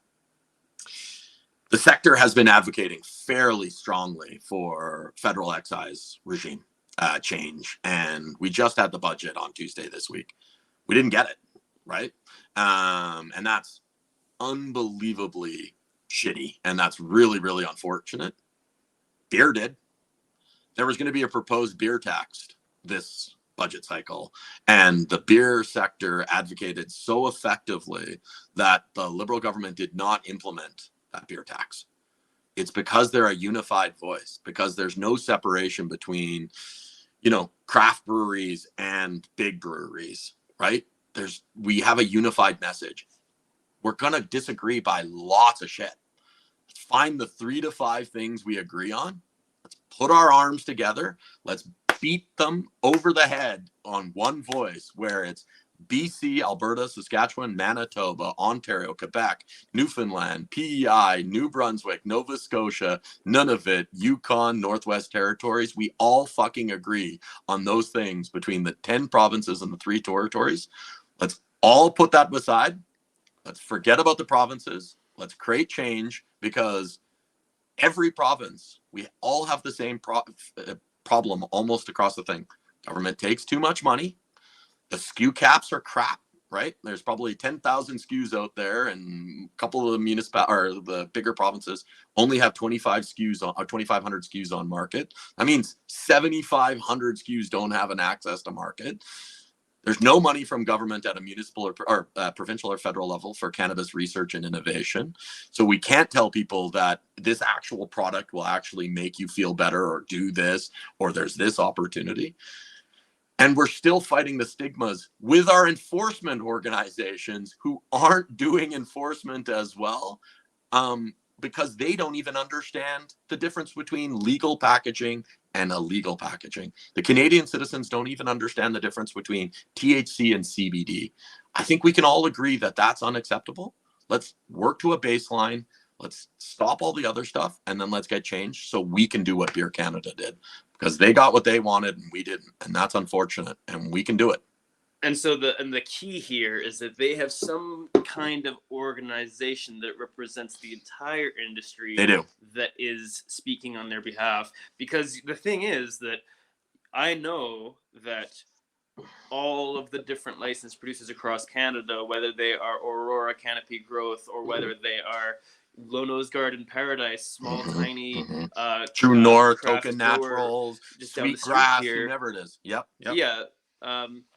The sector has been advocating fairly strongly for federal excise regime change, and we just had the budget on Tuesday this week. We didn't get it, right? And that's unbelievably shitty, and that's really, really unfortunate. Beer did. There was going to be a proposed beer tax this budget cycle, and the beer sector advocated so effectively that the Liberal government did not implement that beer tax. It's because they're a unified voice, because there's no separation between, craft breweries and big breweries, right? We have a unified message. We're going to disagree by lots of shit. Let's find the 3 to 5 things we agree on. Let's put our arms together. Let's beat them over the head on one voice, where it's BC, Alberta, Saskatchewan, Manitoba, Ontario, Quebec, Newfoundland, PEI, New Brunswick, Nova Scotia, Nunavut, Yukon, Northwest Territories. We all fucking agree on those things between the 10 provinces and the 3 territories. Let's all put that beside. Let's forget about the provinces. Let's create change, because every province, we all have the same problem almost across the thing. Government takes too much money. The SKU caps are crap, right? There's probably 10,000 SKUs out there, and a couple of the bigger provinces only have 25 SKUs on, or 2,500 SKUs on market. That means 7,500 SKUs don't have an access to market. There's no money from government at a municipal or provincial or federal level for cannabis research and innovation. So we can't tell people that this actual product will actually make you feel better or do this, or there's this opportunity. And we're still fighting the stigmas with our enforcement organizations who aren't doing enforcement as well, because they don't even understand the difference between legal packaging and illegal packaging. The Canadian citizens don't even understand the difference between THC and CBD. I think we can all agree that that's unacceptable. Let's work to a baseline. Let's stop all the other stuff, and then let's get changed so we can do what Beer Canada did, because they got what they wanted and we didn't, and that's unfortunate, and we can do it. And so the key here is that they have some kind of organization that represents the entire industry. They do. That is speaking on their behalf. Because the thing is that I know that all of the different licensed producers across Canada, whether they are Aurora Canopy Growth or whether they are Low Nose Garden Paradise, small tiny True North, craft Token grower Naturals, just down the street Sweetgrass, here. whomever it is. Yep. Yeah.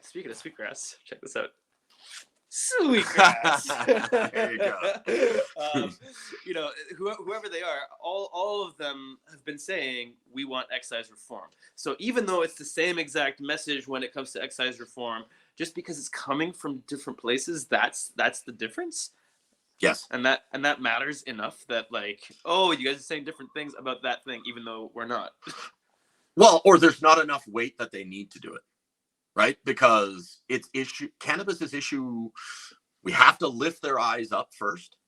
Speaking of sweetgrass, check this out. Sweetgrass. There you go. You know, whoever they are, all of them have been saying we want excise reform. So even though it's the same exact message when it comes to excise reform, just because it's coming from different places, that's the difference. Yes. And that matters enough that, like, oh, you guys are saying different things about that thing, even though we're not. Well, or there's not enough weight that they need to do it. Right? Because it's cannabis is issue. We have to lift their eyes up first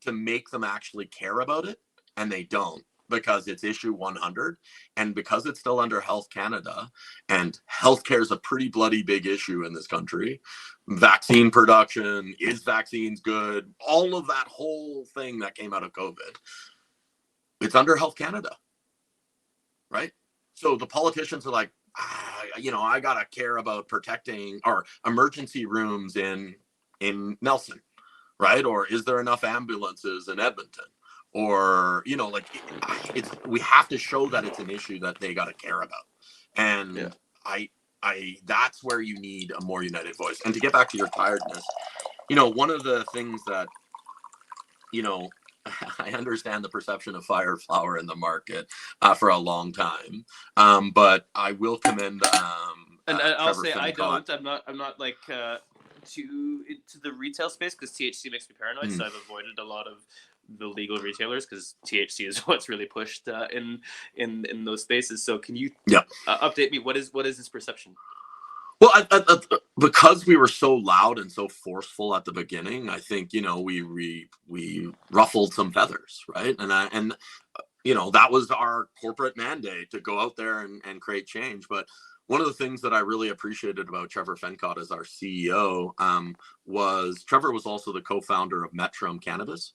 to make them actually care about it. And they don't, because it's issue 100. And because it's still under Health Canada, and healthcare is a pretty bloody big issue in this country. Vaccine production, is vaccines good? All of that whole thing that came out of COVID, it's under Health Canada. Right? So the politicians are like, you know, I gotta care about protecting our emergency rooms in Nelson, right? Or is there enough ambulances in Edmonton? Or, you know, like we have to show that it's an issue that they gotta care about. And yeah. I that's where you need a more united voice. And to get back to your tiredness, you know, one of the things that, you know, I understand the perception of fire flower in the market for a long time, but I will commend. And I'll say I don't. I'm not like too into the retail space because THC makes me paranoid. So I've avoided a lot of the legal retailers because THC is what's really pushed in those spaces. So can you update me? What is this perception? Well, because we were so loud and so forceful at the beginning, I think, you know, we ruffled some feathers, right? And you know, that was our corporate mandate to go out there and create change. But one of the things that I really appreciated about Trevor Fencott as our CEO was Trevor was also the co-founder of Metrum Cannabis,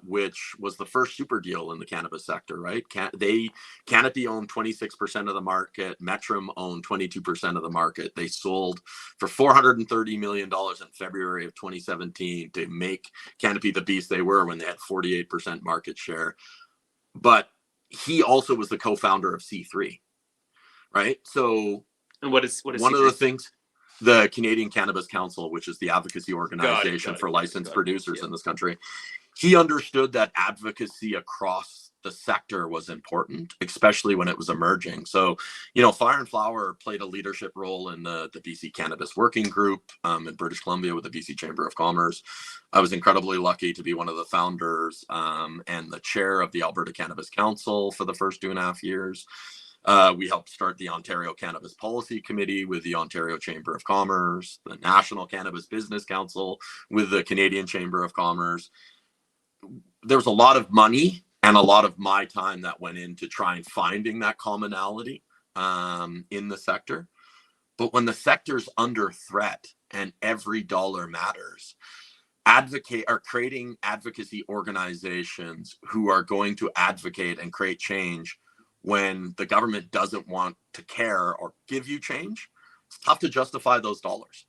which was the first super deal in the cannabis sector, right? Canopy owned 26% of the market. Metrum owned 22% of the market. They sold for $430 million in February of 2017 to make Canopy the beast they were when they had 48% market share. But he also was the co-founder of C3. Right. So, and what is one of the things, the Canadian Cannabis Council, which is the advocacy organization for licensed producers in this country, he understood that advocacy across the sector was important, especially when it was emerging. So, you know, Fire and Flower played a leadership role in the BC Cannabis Working Group in British Columbia with the BC Chamber of Commerce. I was incredibly lucky to be one of the founders and the chair of the Alberta Cannabis Council for the first 2.5 years. We helped start the Ontario Cannabis Policy Committee with the Ontario Chamber of Commerce, the National Cannabis Business Council with the Canadian Chamber of Commerce. There was a lot of money and a lot of my time that went into trying finding that commonality in the sector. But when the sector's under threat and every dollar matters, creating advocacy organizations who are going to advocate and create change when the government doesn't want to care or give you change, it's tough to justify those dollars.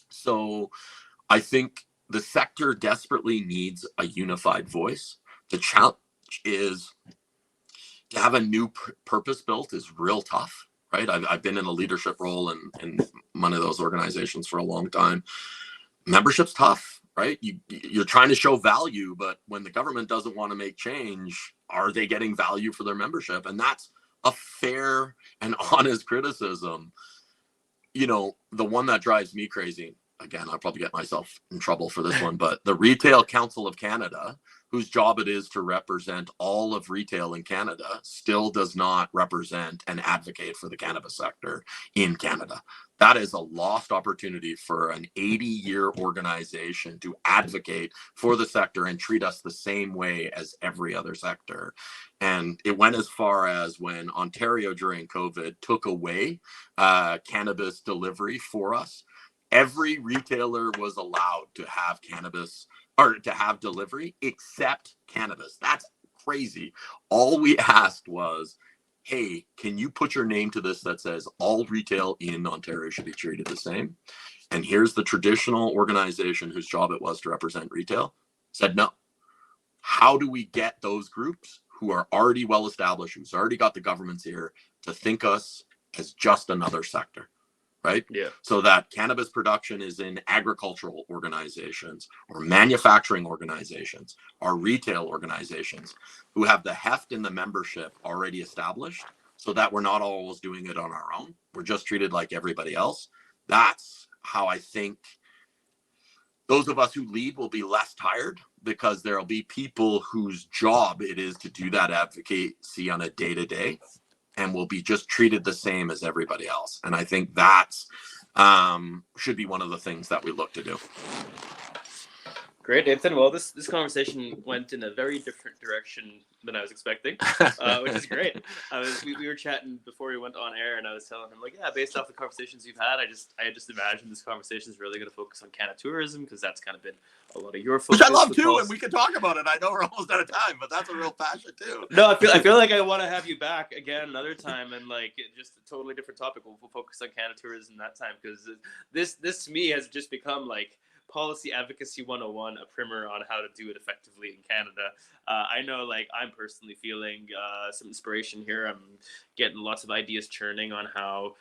So I think the sector desperately needs a unified voice. The challenge is to have a new purpose built is real tough, right? I've been in a leadership role in one of those organizations for a long time. Membership's tough, right? You're trying to show value, but when the government doesn't want to make change, are they getting value for their membership? And that's a fair and honest criticism. You know, the one that drives me crazy, again, I'll probably get myself in trouble for this one, but the Retail Council of Canada, whose job it is to represent all of retail in Canada, still does not represent and advocate for the cannabis sector in Canada. That is a lost opportunity for an 80-year organization to advocate for the sector and treat us the same way as every other sector. And it went as far as when Ontario during COVID took away cannabis delivery for us. Every retailer was allowed to have cannabis or to have delivery except cannabis. That's crazy. All we asked was hey, can you put your name to this that says all retail in Ontario should be treated the same? And here's the traditional organization whose job it was to represent retail, said no. How do we get those groups who are already well established, who's already got the government's ear, to think us as just another sector, right? Yeah. So that cannabis production is in agricultural organizations or manufacturing organizations or retail organizations who have the heft in the membership already established, so that we're not always doing it on our own. We're just treated like everybody else. That's how I think those of us who lead will be less tired, because there'll be people whose job it is to do that advocacy on a day-to-day, and will be just treated the same as everybody else. And I think that's should be one of the things that we look to do. Great, Nathan. Well, this conversation went in a very different direction than I was expecting, which is great. We were chatting before we went on air, and I was telling him, like, yeah, based off the conversations we've had, I just imagined this conversation is really going to focus on Canada tourism, because that's kind of been a lot of your focus. Which I love too, and we can talk about it. I know we're almost out of time, but that's a real passion too. No, I feel like I want to have you back again another time, and like just a totally different topic. We'll focus on Canada tourism that time, because this to me has just become like Policy Advocacy 101, a primer on how to do it effectively in Canada. I know, like, I'm personally feeling some inspiration here. I'm getting lots of ideas churning on how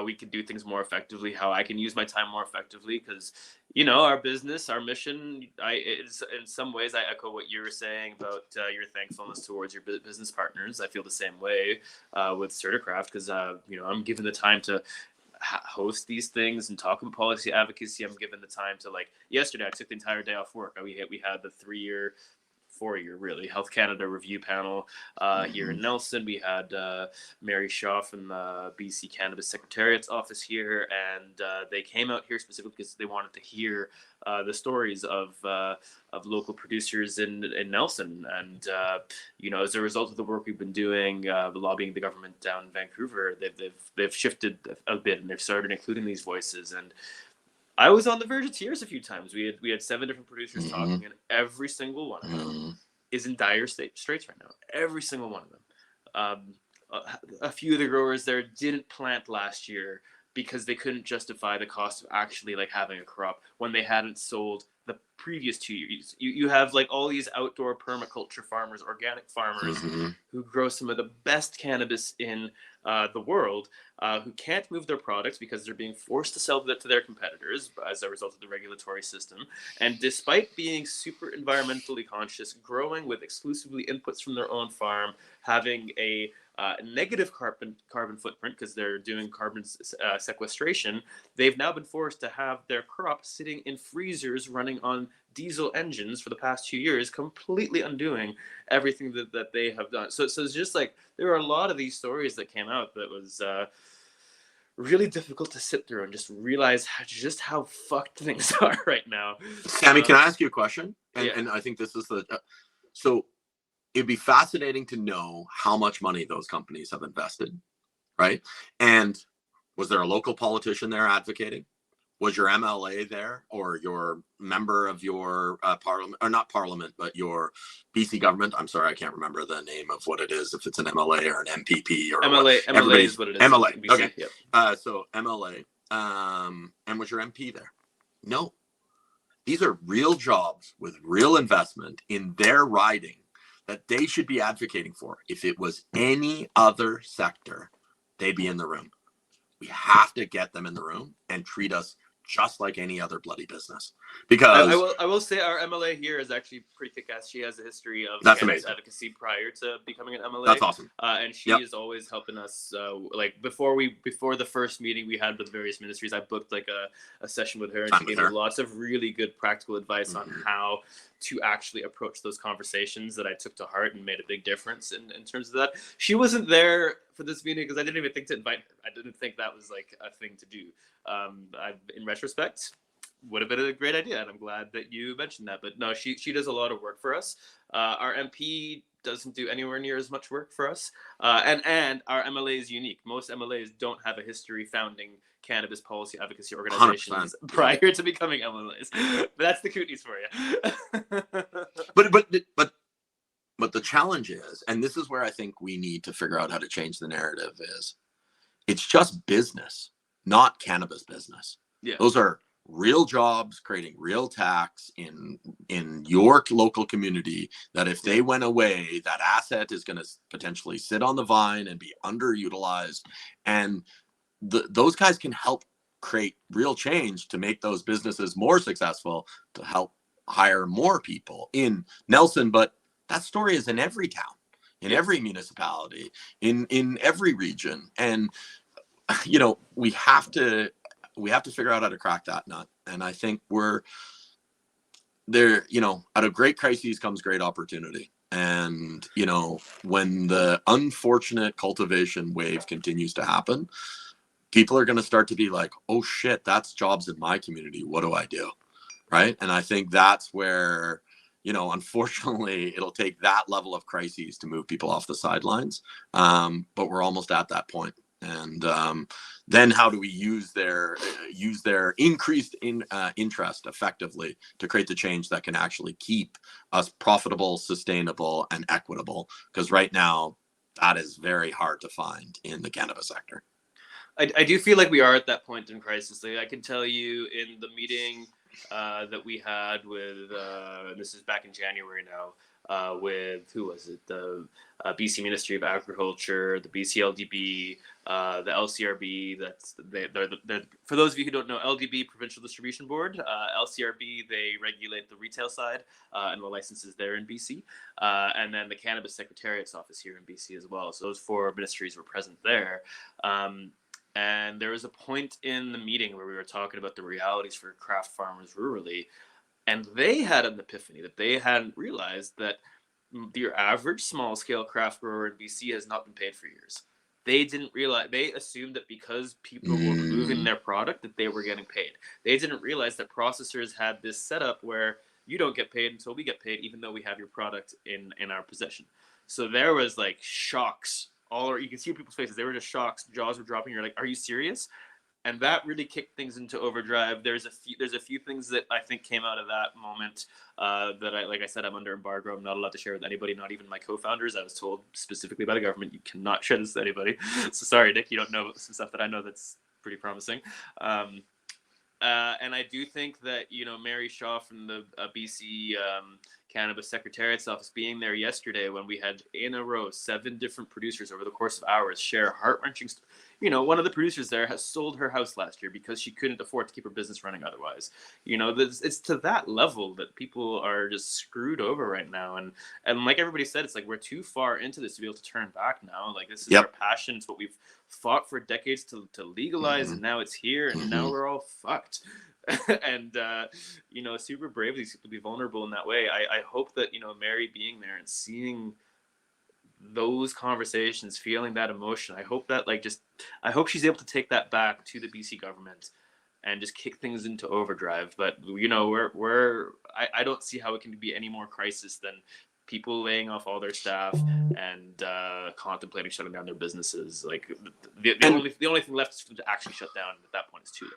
we can do things more effectively, how I can use my time more effectively, because, you know, our business, our mission, it's, in some ways I echo what you were saying about your thankfulness towards your business partners. I feel the same way with Certicraft, because, you know, I'm given the time to host these things and talk about policy advocacy. I'm given the time to, like, yesterday I took the entire day off work. We had the 4-year really Health Canada review panel here in Nelson. We had Mary Shaw from the BC Cannabis Secretariat's office here, and they came out here specifically because they wanted to hear the stories of local producers in Nelson. And you know, as a result of the work we've been doing, lobbying the government down in Vancouver, they've shifted a bit, and they've started including these voices. And I was on the verge of tears a few times. We had 7 different producers talking, and every single one of them is in dire straits right now. Every single one of them. A few of the growers there didn't plant last year because they couldn't justify the cost of actually, like, having a crop when they hadn't sold the previous 2 years. You have, like, all these outdoor permaculture farmers, organic farmers who grow some of the best cannabis in the world, who can't move their products because they're being forced to sell that to their competitors as a result of the regulatory system. And despite being super environmentally conscious, growing with exclusively inputs from their own farm, having a negative carbon footprint because they're doing carbon sequestration, they've now been forced to have their crop sitting in freezers running on diesel engines for the past 2 years, completely undoing everything that they have done. So it's just like, there are a lot of these stories that came out that was really difficult to sit through and just realize just how fucked things are right now. Sammy, can I ask you a question? Yeah. And I think this is so it'd be fascinating to know how much money those companies have invested, right? And was there a local politician there advocating? Was your MLA there, or your member of your parliament, or not parliament, but your BC government? I'm sorry, I can't remember the name of what it is, if it's an MLA or an MPP or MLA is what it is. MLA, BC, okay. Yep. So MLA, and was your MP there? No. These are real jobs with real investment in their riding that they should be advocating for. If it was any other sector, they'd be in the room. We have to get them in the room and treat us just like any other bloody business. Because I will say our MLA here is actually pretty kick-ass. She has a history of cannabis advocacy prior to becoming an MLA. That's awesome. And she is always helping us. Like before the first meeting we had with various ministries, I booked like a session with her, and she gave me lots of really good practical advice on how to actually approach those conversations that I took to heart and made a big difference in terms of that. She wasn't there for this meeting because I didn't even think to invite her. I didn't think that was like a thing to do. In retrospect, would have been a great idea, and I'm glad that you mentioned that. But no, she does a lot of work for us. Our MP doesn't do anywhere near as much work for us, and our MLA is unique. Most MLAs don't have a history founding cannabis policy advocacy organizations 100%. prior to becoming MLAs. But that's the cooties for you. but But the challenge is, and this is where I think we need to figure out how to change the narrative, is it's just business, not cannabis business. Yeah. Those are real jobs creating real tax in your local community, that if they went away, that asset is going to potentially sit on the vine and be underutilized. And those guys can help create real change to make those businesses more successful, to help hire more people in Nelson. But that story is in every town, in every municipality, in every region. And we have to figure out how to crack that nut. And I think we're there. Out of great crises comes great opportunity. And when the unfortunate cultivation wave continues to happen, people are going to start to be like, oh shit, that's jobs in my community, what do I do? Right. And I think that's where unfortunately it'll take that level of crises to move people off the sidelines. But we're almost at that point. And then how do we use their increased interest effectively to create the change that can actually keep us profitable, sustainable, and equitable? Because right now that is very hard to find in the cannabis sector. I do feel like we are at that point in crisis. Like, I can tell you in the meeting that we had with, this is back in January now, with, who was it? The BC Ministry of Agriculture, the BC LDB, the LCRB. They're, for those of you who don't know, LDB, Provincial Distribution Board, LCRB, they regulate the retail side and the licenses there in BC, and then the Cannabis Secretariat's office here in BC as well. So those four ministries were present there. And there was a point in the meeting where we were talking about the realities for craft farmers rurally, and they had an epiphany that they hadn't realized that your average small-scale craft grower in BC has not been paid for years. They didn't realize, they assumed that because people were moving their product that they were getting paid. They didn't realize that processors had this setup where you don't get paid until we get paid, even though we have your product in our possession. So there was like shocks. You can see people's faces. They were just shocked. Jaws were dropping. You're like, are you serious? And that really kicked things into overdrive. There's a few things that I think came out of that moment that like I said, I'm under embargo. I'm not allowed to share with anybody, not even my co-founders. I was told specifically by the government, you cannot share this with anybody. So sorry, Nick, you don't know some stuff that I know that's pretty promising. And I do think that, Mary Shaw from the BC Cannabis Secretariat's office being there yesterday when we had in a row 7 different producers over the course of hours share heart-wrenching one of the producers there has sold her house last year because she couldn't afford to keep her business running otherwise. It's to that level that people are just screwed over right now. And like everybody said, it's like we're too far into this to be able to turn back now. Like, this is our passion. It's what we've fought for decades to legalize, and now it's here, and now we're all fucked. And super brave of these people to be vulnerable in that way. I hope that Mary being there and seeing those conversations, feeling that emotion, I hope that I hope she's able to take that back to the BC government and just kick things into overdrive. But I don't see how it can be any more crisis than people laying off all their staff and contemplating shutting down their businesses. Like, the only thing left is for them to actually shut down. At that point, it's too late.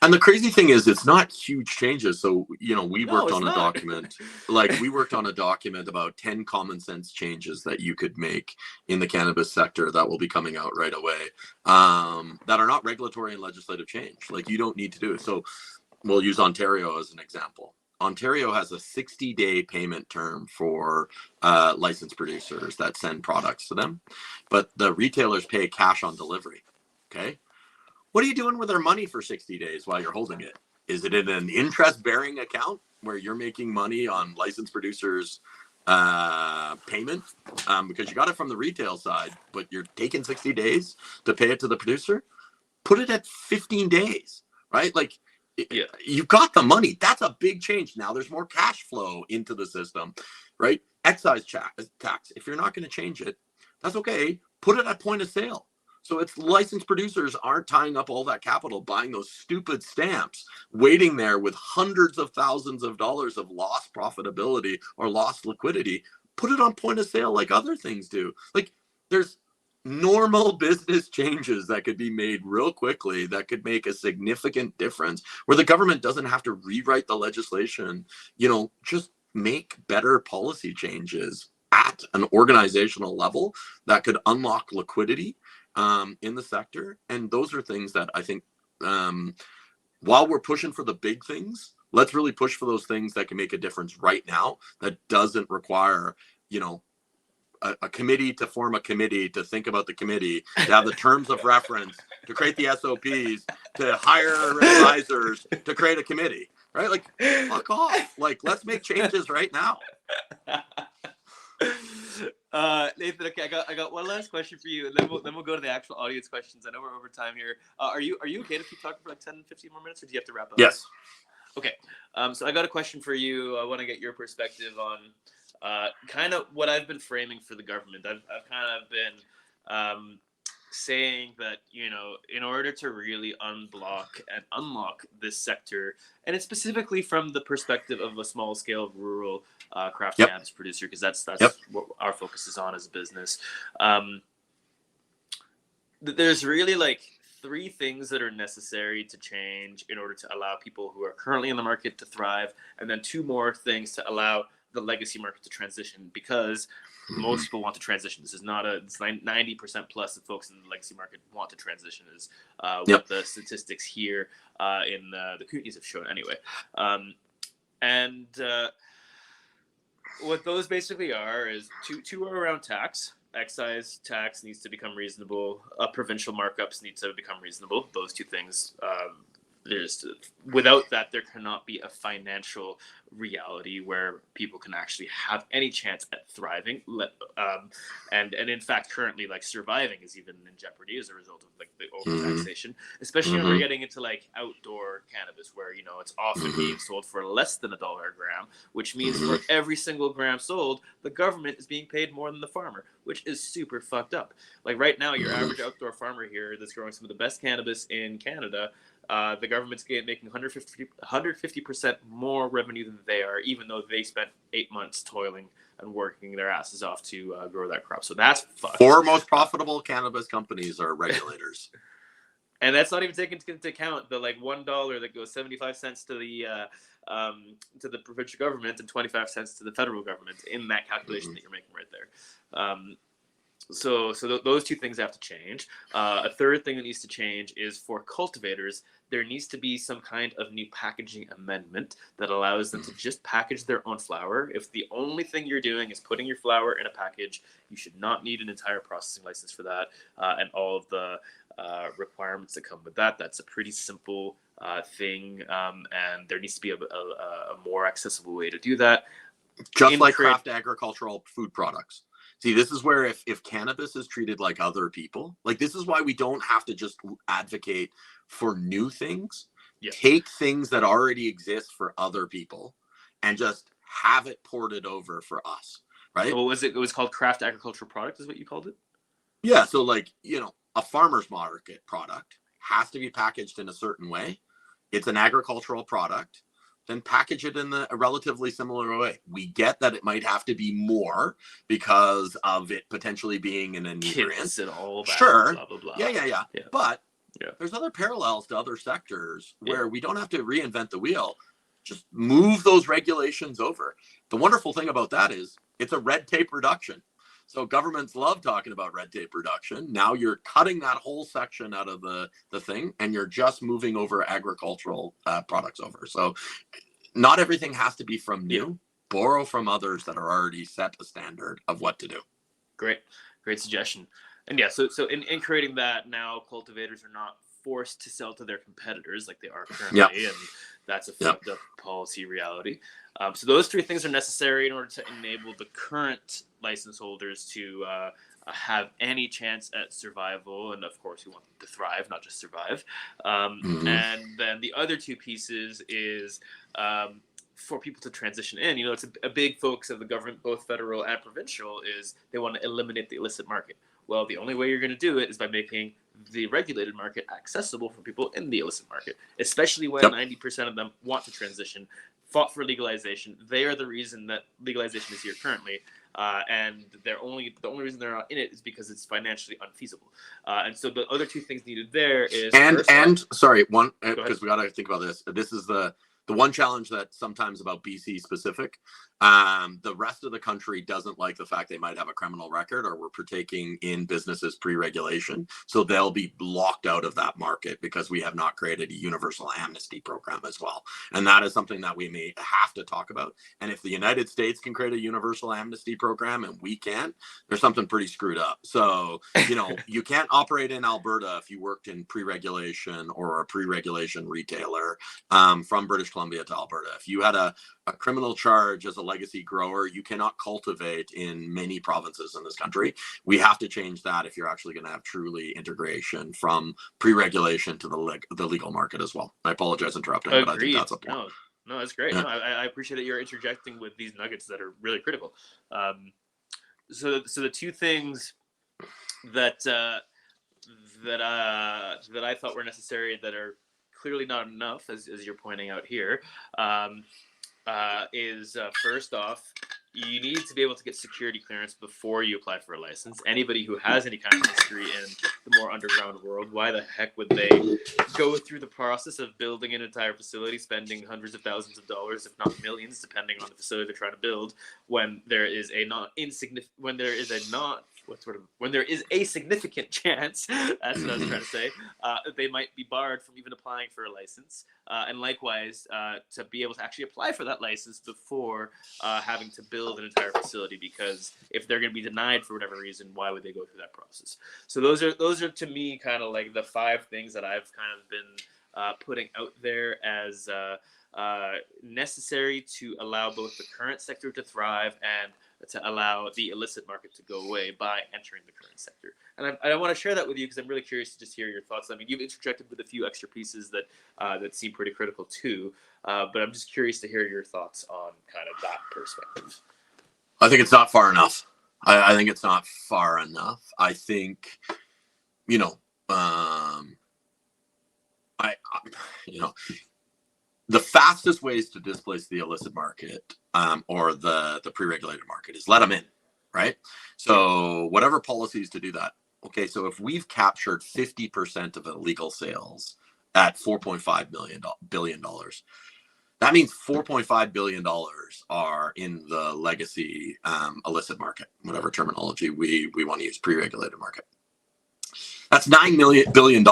And the crazy thing is, it's not huge changes. So, we worked on a document, we worked on a document about 10 common sense changes that you could make in the cannabis sector that will be coming out right away, that are not regulatory and legislative change. Like, you don't need to do it. So we'll use Ontario as an example. Ontario has a 60-day payment term for licensed producers that send products to them, but the retailers pay cash on delivery. Okay. What are you doing with their money for 60 days while you're holding it? Is it in an interest-bearing account where you're making money on licensed producers' payment because you got it from the retail side, but you're taking 60 days to pay it to the producer? Put it at 15 days, right? Like, you've got the money. That's a big change. Now there's more cash flow into the system, right? Excise tax. If you're not going to change it, that's okay. Put it at point of sale. So it's licensed producers aren't tying up all that capital, buying those stupid stamps, waiting there with hundreds of thousands of dollars of lost profitability or lost liquidity. Put it on point of sale like other things do. Like, there's normal business changes that could be made real quickly that could make a significant difference, where the government doesn't have to rewrite the legislation. Just make better policy changes at an organizational level that could unlock liquidity in the sector. And those are things that I think, while we're pushing for the big things, let's really push for those things that can make a difference right now, that doesn't require, a committee to form a committee, to think about the committee, to have the terms of reference, to create the SOPs, to hire advisors, to create a committee, right? Like, fuck off. Like, let's make changes right now. Nathan, okay, I got one last question for you, and then we'll go to the actual audience questions. I know we're over time here. Are you okay to keep talking for like 10, 15 more minutes, or do you have to wrap up? Yes. Okay. So I got a question for you. I want to get your perspective on kind of what I've been framing for the government. I've kind of been saying that, in order to really unblock and unlock this sector, and it's specifically from the perspective of a small scale rural craft cannabis producer, because that's what our focus is on as a business. There's really like 3 things that are necessary to change in order to allow people who are currently in the market to thrive, and then 2 more things to allow the legacy market to transition, because most people want to transition. This is not it's 90% plus of folks in the legacy market want to transition, is what the statistics here in the Kootenays have shown anyway. And what those basically are is two are around tax. Excise tax needs to become reasonable. Provincial markups need to become reasonable. Those 2 things. Without that, there cannot be a financial reality where people can actually have any chance at thriving. And in fact, currently, like, surviving is even in jeopardy as a result of like the overtaxation, especially when we're getting into like outdoor cannabis, where it's often being sold for less than $1 a gram, which means for every single gram sold, the government is being paid more than the farmer, which is super fucked up. Like right now, your average outdoor farmer here that's growing some of the best cannabis in Canada, the government's making 150% more revenue than they are, even though they spent 8 months toiling and working their asses off to grow that crop. So that's fucked. 4 most profitable cannabis companies are regulators. And that's not even taking into account the like $1 that goes 75 cents to the provincial government and 25 cents to the federal government in that calculation that you're making right there. So those 2 things have to change. A third thing that needs to change is for cultivators, there needs to be some kind of new packaging amendment that allows them to just package their own flower. If the only thing you're doing is putting your flower in a package, you should not need an entire processing license for that, and all of the requirements that come with that. That's a pretty simple thing, and there needs to be a more accessible way to do that. Just like craft agricultural food products. See, this is where if cannabis is treated like other people, like this is why we don't have to just advocate for new things. Take things that already exist for other people and just have it ported over for us, right? So what was it? It was called craft agricultural product, is what you called it? Yeah, so like, a farmer's market product has to be packaged in a certain way. It's an agricultural product. Then package it in a relatively similar way. We get that it might have to be more because of it potentially being an inebriant. And all that, sure. Blah, blah, blah. Yeah. But there's other parallels to other sectors where we don't have to reinvent the wheel. Just move those regulations over. The wonderful thing about that is it's a red tape reduction. So governments love talking about red tape reduction. Now you're cutting that whole section out of the thing, and you're just moving over agricultural products over. So not everything has to be from new. Borrow from others that are already set a standard of what to do. Great suggestion. And so in creating that, now cultivators are not forced to sell to their competitors like they are currently, and that's a fucked up policy reality. So those 3 things are necessary in order to enable the current license holders to have any chance at survival, and of course we want them to thrive, not just survive. And then the other 2 pieces is for people to transition in. It's a big focus of the government, both federal and provincial, is they want to eliminate the illicit market. Well, the only way you're going to do it is by making the regulated market accessible for people in the illicit market, especially when 90% of them want to transition, fought for legalization. They are the reason that legalization is here currently, and the only reason they're not in it is because it's financially unfeasible. And so the other 2 things needed there is because we got to think about this. This is the The one challenge that sometimes about BC specific, the rest of the country doesn't like the fact they might have a criminal record or we're partaking in businesses pre-regulation. So they'll be locked out of that market because we have not created a universal amnesty program as well. And that is something that we may have to talk about. And if the United States can create a universal amnesty program and we can't, there's something pretty screwed up. So, you know, you can't operate in Alberta if you worked in pre-regulation or a pre-regulation retailer from British Columbia to Alberta. If you had a criminal charge as a legacy grower, you cannot cultivate in many provinces in this country. We have to change that if you're actually going to have truly integration from pre-regulation to the legal market as well. I apologize interrupting, Agreed. but I think that's a point. No, that's great. Yeah. No, I appreciate that you're interjecting with these nuggets that are really critical. So the two things that I thought were necessary that are clearly not enough, as you're pointing out here, is first off, you need to be able to get security clearance before you apply for a license. Anybody who has any kind of history in the more underground world, why the heck would they go through the process of building an entire facility, spending hundreds of thousands of dollars, if not millions, depending on the facility they're trying to build, when there is a significant chance, that's what I was trying to say, they might be barred from even applying for a license. And likewise, to be able to actually apply for that license before having to build an entire facility, because if they're going to be denied for whatever reason, why would they go through that process? So those are to me kind of like the 5 things that I've kind of been putting out there as necessary to allow both the current sector to thrive and to allow the illicit market to go away by entering the current sector. And I want to share that with you because I'm really curious to just hear your thoughts. I mean, you've interjected with a few extra pieces that that seem pretty critical too, but I'm just curious to hear your thoughts on kind of that perspective. I think it's not far enough. I think it's not far enough. I think, you know, the fastest ways to displace the illicit market or the pre-regulated market is let them in, right? So whatever policies to do that. Okay, so if we've captured 50% of illegal sales at $4.5 billion, that means $4.5 billion are in the legacy illicit market, whatever terminology we want to use, pre-regulated market. That's $9 billion.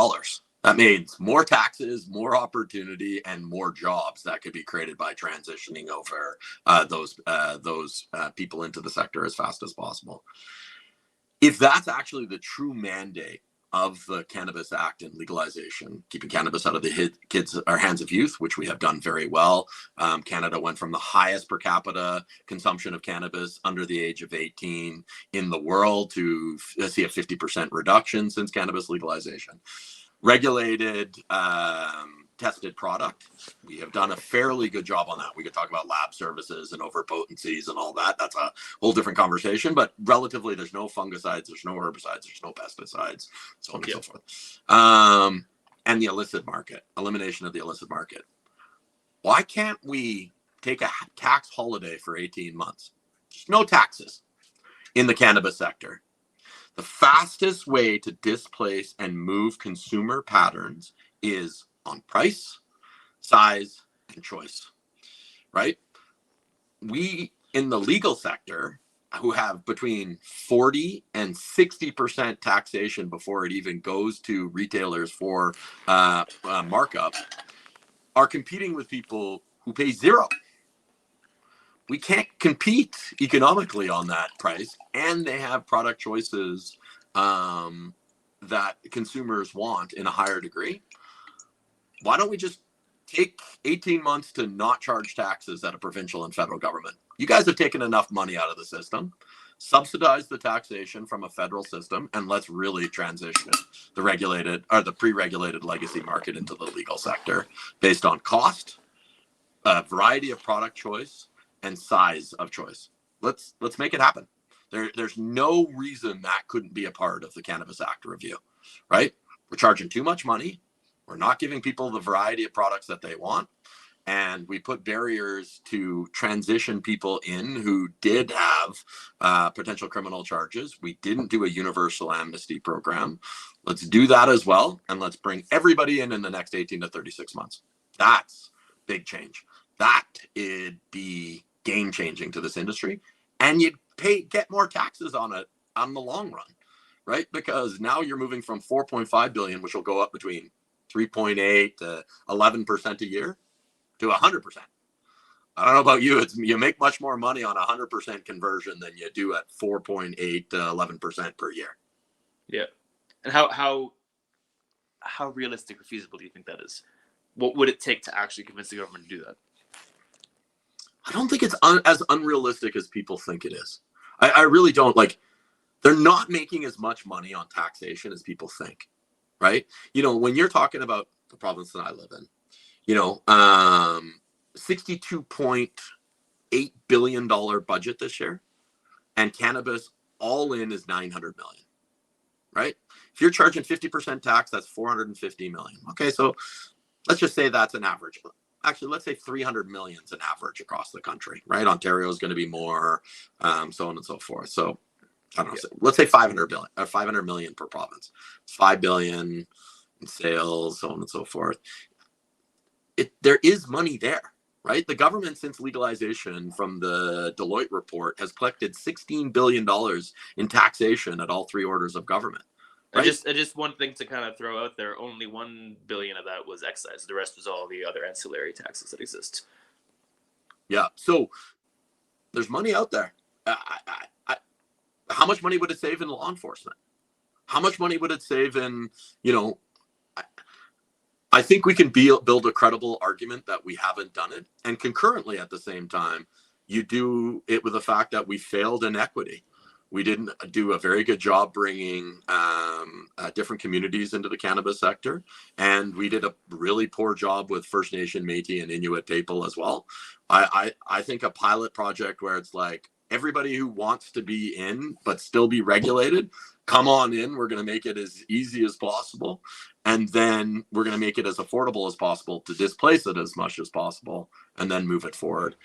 That means more taxes, more opportunity, and more jobs that could be created by transitioning over those people into the sector as fast as possible. If that's actually the true mandate of the Cannabis Act and legalization, keeping cannabis out of the hands of youth, which we have done very well. Canada went from the highest per capita consumption of cannabis under the age of 18 in the world to see a 50% reduction since cannabis legalization. Regulated, tested product. We have done a fairly good job on that. We could talk about lab services and overpotencies and all that. That's a whole different conversation, but relatively there's no fungicides, there's no herbicides, there's no pesticides, so on and so forth. And the illicit market, elimination of the illicit market. Why can't we take a tax holiday for 18 months? Just no taxes in the cannabis sector. The fastest way to displace and move consumer patterns is on price, size, and choice, right? We in the legal sector who have between 40 and 60% taxation before it even goes to retailers for markup are competing with people who pay zero. We can't compete economically on that price, and they have product choices that consumers want in a higher degree. Why don't we just take 18 months to not charge taxes at a provincial and federal government? You guys have taken enough money out of the system. Subsidize the taxation from a federal system, and let's really transition the regulated or the pre-regulated legacy market into the legal sector based on cost, a variety of product choice, and size of choice. Let's make it happen. There's no reason that couldn't be a part of the Cannabis Act review, right? We're charging too much money. We're not giving people the variety of products that they want. And we put barriers to transition people in who did have potential criminal charges. We didn't do a universal amnesty program. Let's do that as well. And let's bring everybody in the next 18 to 36 months. That's big change. That would be game changing to this industry, and you'd get more taxes on it on the long run, right? Because now you're moving from 4.5 billion, which will go up between 3.8 to 11% a year, to 100%. I don't know about you, you make much more money on 100% conversion than you do at 4.8 to 11% per year. Yeah. And how realistic or feasible do you think that is? What would it take to actually convince the government to do that? I don't think it's as unrealistic as people think it is. I really don't. Like, they're not making as much money on taxation as people think, right? You know, when you're talking about the province that I live in, you know, $62.8 billion budget this year, and cannabis all in is 900 million, right? If you're charging 50% tax, that's 450 million. Okay, so let's just say that's an average. Actually, let's say 300 million is an average across the country, right? Ontario is going to be more, so on and so forth. So I don't know. Yeah. Let's say 500 million per province. It's 5 billion in sales, so on and so forth. There is money there, right? The government, since legalization, from the Deloitte report, has collected $16 billion in taxation at all three orders of government. Right? Just one thing to kind of throw out there, only 1 billion of that was excise. The rest was all the other ancillary taxes that exist. Yeah. So there's money out there. How much money would it save in law enforcement? How much money would it save in, you know, I think we can build a credible argument that we haven't done it. And concurrently at the same time, you do it with the fact that we failed in equity. We didn't do a very good job bringing different communities into the cannabis sector. And we did a really poor job with First Nation, Métis, and Inuit people as well. I think a pilot project where it's like, everybody who wants to be in but still be regulated, come on in. We're going to make it as easy as possible. And then we're going to make it as affordable as possible to displace it as much as possible and then move it forward.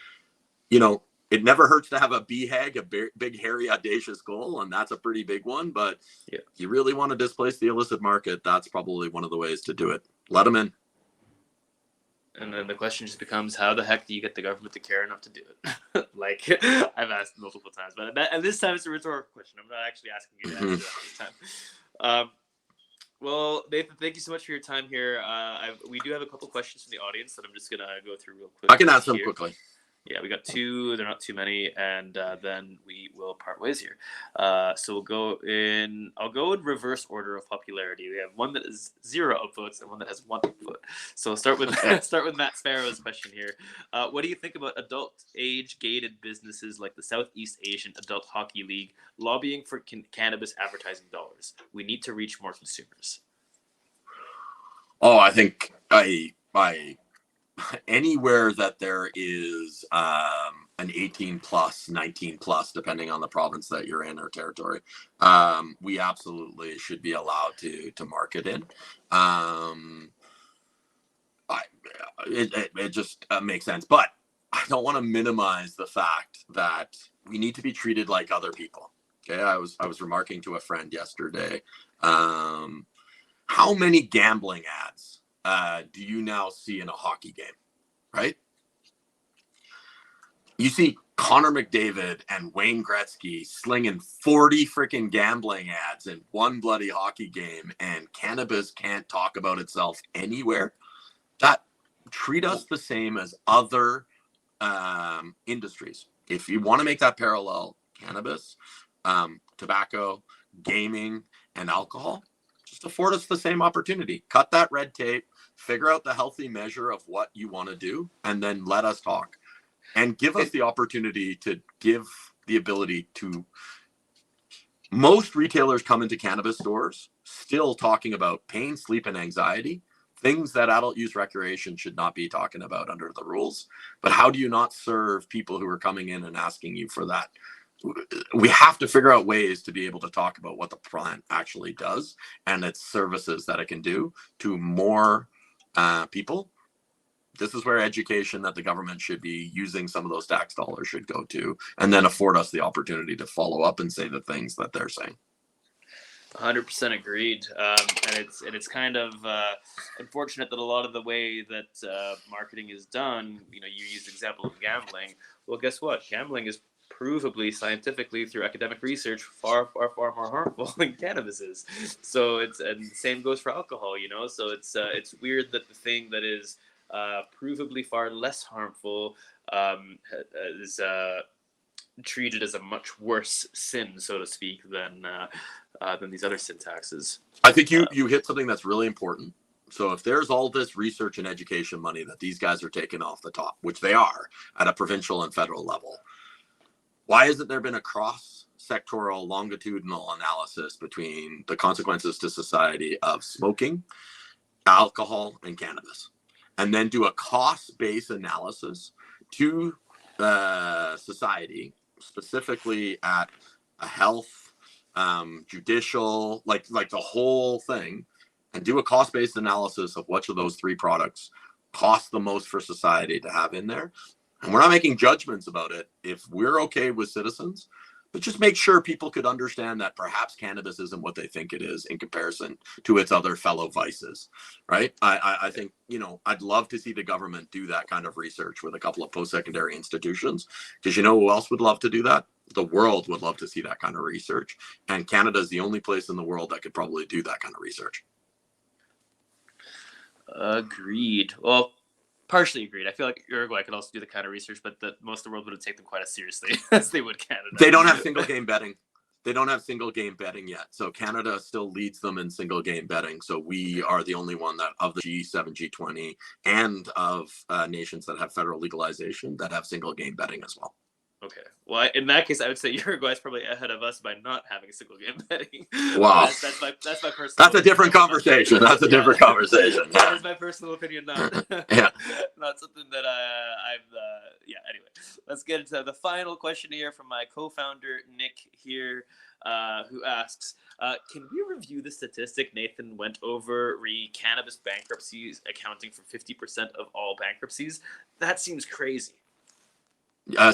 You know, it never hurts to have a BHAG, a big, hairy, audacious goal, and that's a pretty big one. But yeah, if you really want to displace the illicit market, that's probably one of the ways to do it. Let them in. And then the question just becomes, how the heck do you get the government to care enough to do it? Like, I've asked multiple times, and this time it's a rhetorical question. I'm not actually asking you to answer that this time. Well, Nathan, thank you so much for your time here. We do have a couple questions from the audience that I'm just going to go through real quick. I can answer them quickly. Yeah, we got two. They're not too many, and then we will part ways here. So we'll go in. I'll go in reverse order of popularity. We have one that is 0 upvotes and one that has 1 upvote. So we'll start with Matt Sparrow's question here. What do you think about adult age gated businesses like the Southeast Asian Adult Hockey League lobbying for cannabis advertising dollars? We need to reach more consumers. Oh, I think anywhere that there is an 18 plus, 19 plus, depending on the province that you're in or territory, we absolutely should be allowed to market in. It just makes sense, but I don't want to minimize the fact that we need to be treated like other people. Okay, I was remarking to a friend yesterday. How many gambling ads do you now see in a hockey game, right? You see Connor McDavid and Wayne Gretzky slinging 40 freaking gambling ads in one bloody hockey game, and cannabis can't talk about itself anywhere. That treat us the same as other industries. If you want to make that parallel, cannabis, tobacco, gaming, and alcohol, just afford us the same opportunity. Cut that red tape, figure out the healthy measure of what you want to do, and then let us talk. And give us the opportunity to give the ability to. Most retailers come into cannabis stores still talking about pain, sleep, and anxiety, things that adult use recreation should not be talking about under the rules. But how do you not serve people who are coming in and asking you for that? We have to figure out ways to be able to talk about what the plant actually does and its services that it can do to more people. This is where education that the government should be using some of those tax dollars should go to, and then afford us the opportunity to follow up and say the things that they're saying. 100% agreed. And it's kind of unfortunate that a lot of the way that marketing is done, you know, you used the example of gambling. Well, guess what? Gambling is provably scientifically through academic research far more harmful than cannabis is. So and the same goes for alcohol, you know. So it's weird that the thing that is provably far less harmful is treated as a much worse sin, so to speak, than these other syntaxes. I think you hit something that's really important. So if there's all this research and education money that these guys are taking off the top, which they are at a provincial and federal level, why hasn't there been a cross-sectoral longitudinal analysis between the consequences to society of smoking, alcohol, and cannabis? And then do a cost-based analysis to society, specifically at a health, judicial, like the whole thing, and do a cost-based analysis of which of those three products cost the most for society to have in there. And we're not making judgments about it if we're okay with citizens, but just make sure people could understand that perhaps cannabis isn't what they think it is in comparison to its other fellow vices, right? I think, you know, I'd love to see the government do that kind of research with a couple of post-secondary institutions, because you know who else would love to do that? The world would love to see that kind of research. And Canada is the only place in the world that could probably do that kind of research. Agreed. Well, partially agreed. I feel like Uruguay could also do the kind of research, but that most of the world wouldn't take them quite as seriously as they would Canada. They don't have single game betting. They don't have single game betting yet. So Canada still leads them in single game betting. So we are the only one that of the G7, G20, and of nations that have federal legalization that have single game betting as well. Okay. Well, in that case, I would say Uruguay is probably ahead of us by not having single game betting. Wow. That's my personal. That's a different conversation. That's a different conversation. That is my personal opinion, not yeah, not something that I'm. Yeah. Anyway, let's get into the final question here from my co-founder Nick here, who asks, "Can we review the statistic Nathan went over cannabis bankruptcies accounting for 50% of all bankruptcies? That seems crazy."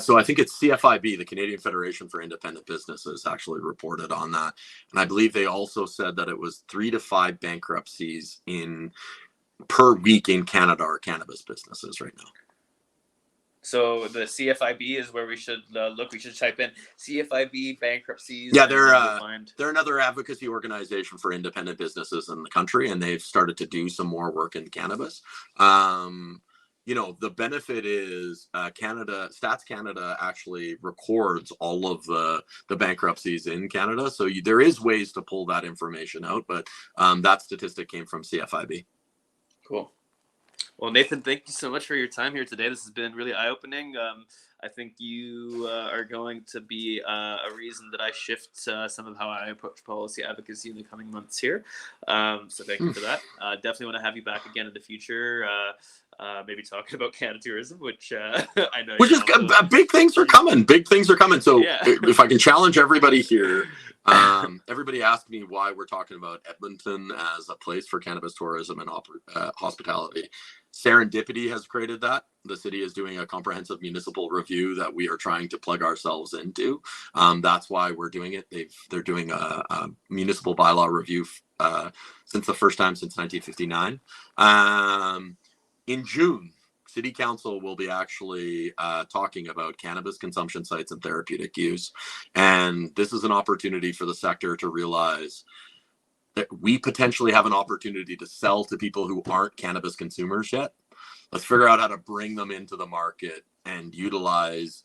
So I think it's CFIB, the Canadian Federation for Independent Businesses, actually reported on that. And I believe they also said that it was 3 to 5 bankruptcies per week in Canada are cannabis businesses right now. So the CFIB is where we should look. We should type in CFIB bankruptcies. Yeah, they're another advocacy organization for independent businesses in the country, and they've started to do some more work in cannabis. You know, the benefit is Stats Canada actually records all of the bankruptcies in Canada. So there is ways to pull that information out, but that statistic came from CFIB. Cool. Well, Nathan, thank you so much for your time here today. This has been really eye-opening. I think you are going to be a reason that I shift some of how I approach policy advocacy in the coming months here. So thank you for that. Definitely want to have you back again in the future. Maybe talking about Canada tourism, which I know. Which is big things are coming. Big things are coming. So yeah. If I can challenge everybody here, everybody asked me why we're talking about Edmonton as a place for cannabis tourism and hospitality. Serendipity has created that. The city is doing a comprehensive municipal review that we are trying to plug ourselves into. That's why we're doing it. They're doing a municipal bylaw review since the first time since 1959. In June, City Council will be actually talking about cannabis consumption sites and therapeutic use. And this is an opportunity for the sector to realize that we potentially have an opportunity to sell to people who aren't cannabis consumers yet. Let's figure out how to bring them into the market and utilize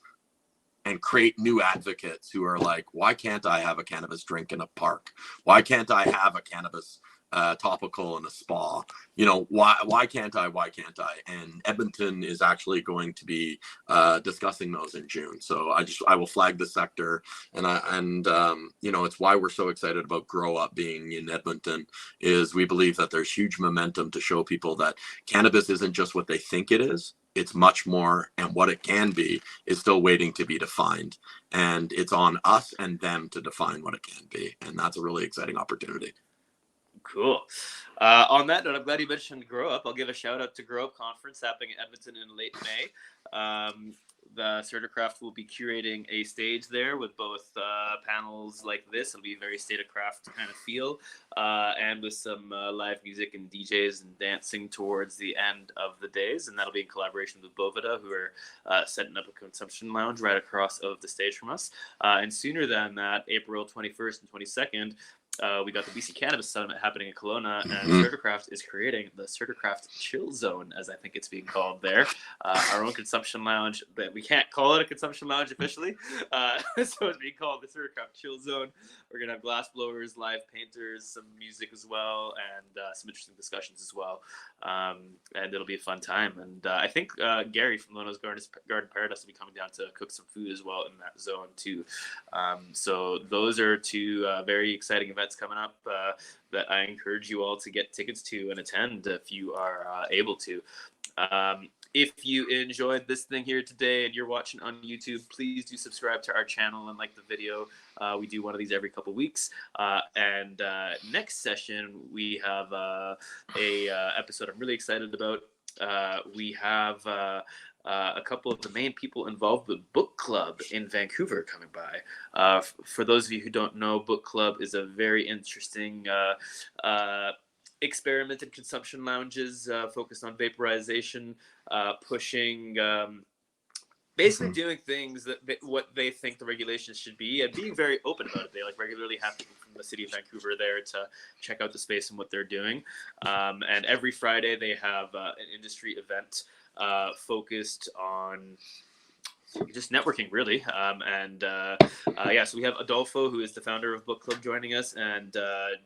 and create new advocates who are like, why can't I have a cannabis drink in a park? Why can't I have a cannabis topical in a spa? You know, why can't I? And Edmonton is actually going to be discussing those in June. So I will flag the sector, and you know, it's why we're so excited about Grow Up being in Edmonton. Is we believe that there's huge momentum to show people that cannabis isn't just what they think it is. It's much more, and what it can be is still waiting to be defined. And it's on us and them to define what it can be. And that's a really exciting opportunity. Cool. On that note, I'm glad you mentioned Grow Up. I'll give a shout out to Grow Up Conference happening in Edmonton in late May. the Certicraft will be curating a stage there with both panels like this. It'll be a very state of craft kind of feel, and with some live music and DJs and dancing towards the end of the days. And that'll be in collaboration with Bovida, who are setting up a consumption lounge right across of the stage from us. And sooner than that, April 21st and 22nd, we got the BC Cannabis Summit happening in Kelowna, and Certicraft is creating the Certicraft Chill Zone, as I think it's being called there. Our own consumption lounge, but we can't call it a consumption lounge officially, so it's being called the Certicraft Chill Zone. We're going to have glass blowers, live painters, some music as well, and some interesting discussions as well. And it'll be a fun time. And I think Gary from Lono's Garden Paradise will be coming down to cook some food as well in that zone too. So those are two very exciting events coming up that I encourage you all to get tickets to and attend if you are able to. If you enjoyed this thing here today and you're watching on YouTube, please do subscribe to our channel and like the video. We do one of these every couple weeks. And next session, we have a episode I'm really excited about. We have a couple of the main people involved with Book Club in Vancouver coming by. For those of you who don't know, Book Club is a very interesting experimented consumption lounges focused on vaporization, pushing, basically doing things that what they think the regulations should be, and being very open about it. They regularly have people from the city of Vancouver there to check out the space and what they're doing. And every Friday they have an industry event focused on just networking, really. So we have Adolfo, who is the founder of Book Club, joining us, and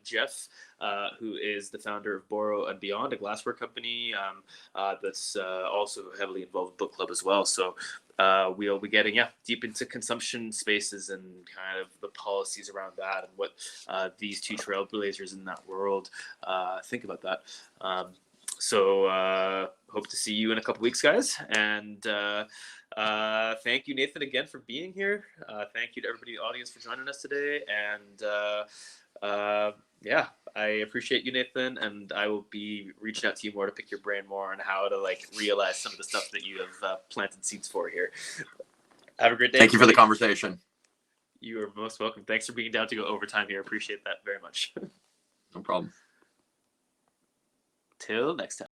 Jeff, who is the founder of Borrow and Beyond, a glassware company that's also heavily involved with Book Club as well. So we'll be getting deep into consumption spaces and kind of the policies around that, and what these two trailblazers in that world think about that. So hope to see you in a couple weeks, guys. And thank you, Nathan, again for being here. Thank you to everybody in the audience for joining us today. And I appreciate you, Nathan. And I will be reaching out to you more to pick your brain more on how to realize some of the stuff that you have planted seeds for here. Have a great day. Thank you for the conversation. You are most welcome. Thanks for being down to go overtime here. Appreciate that very much. No problem. Till next time.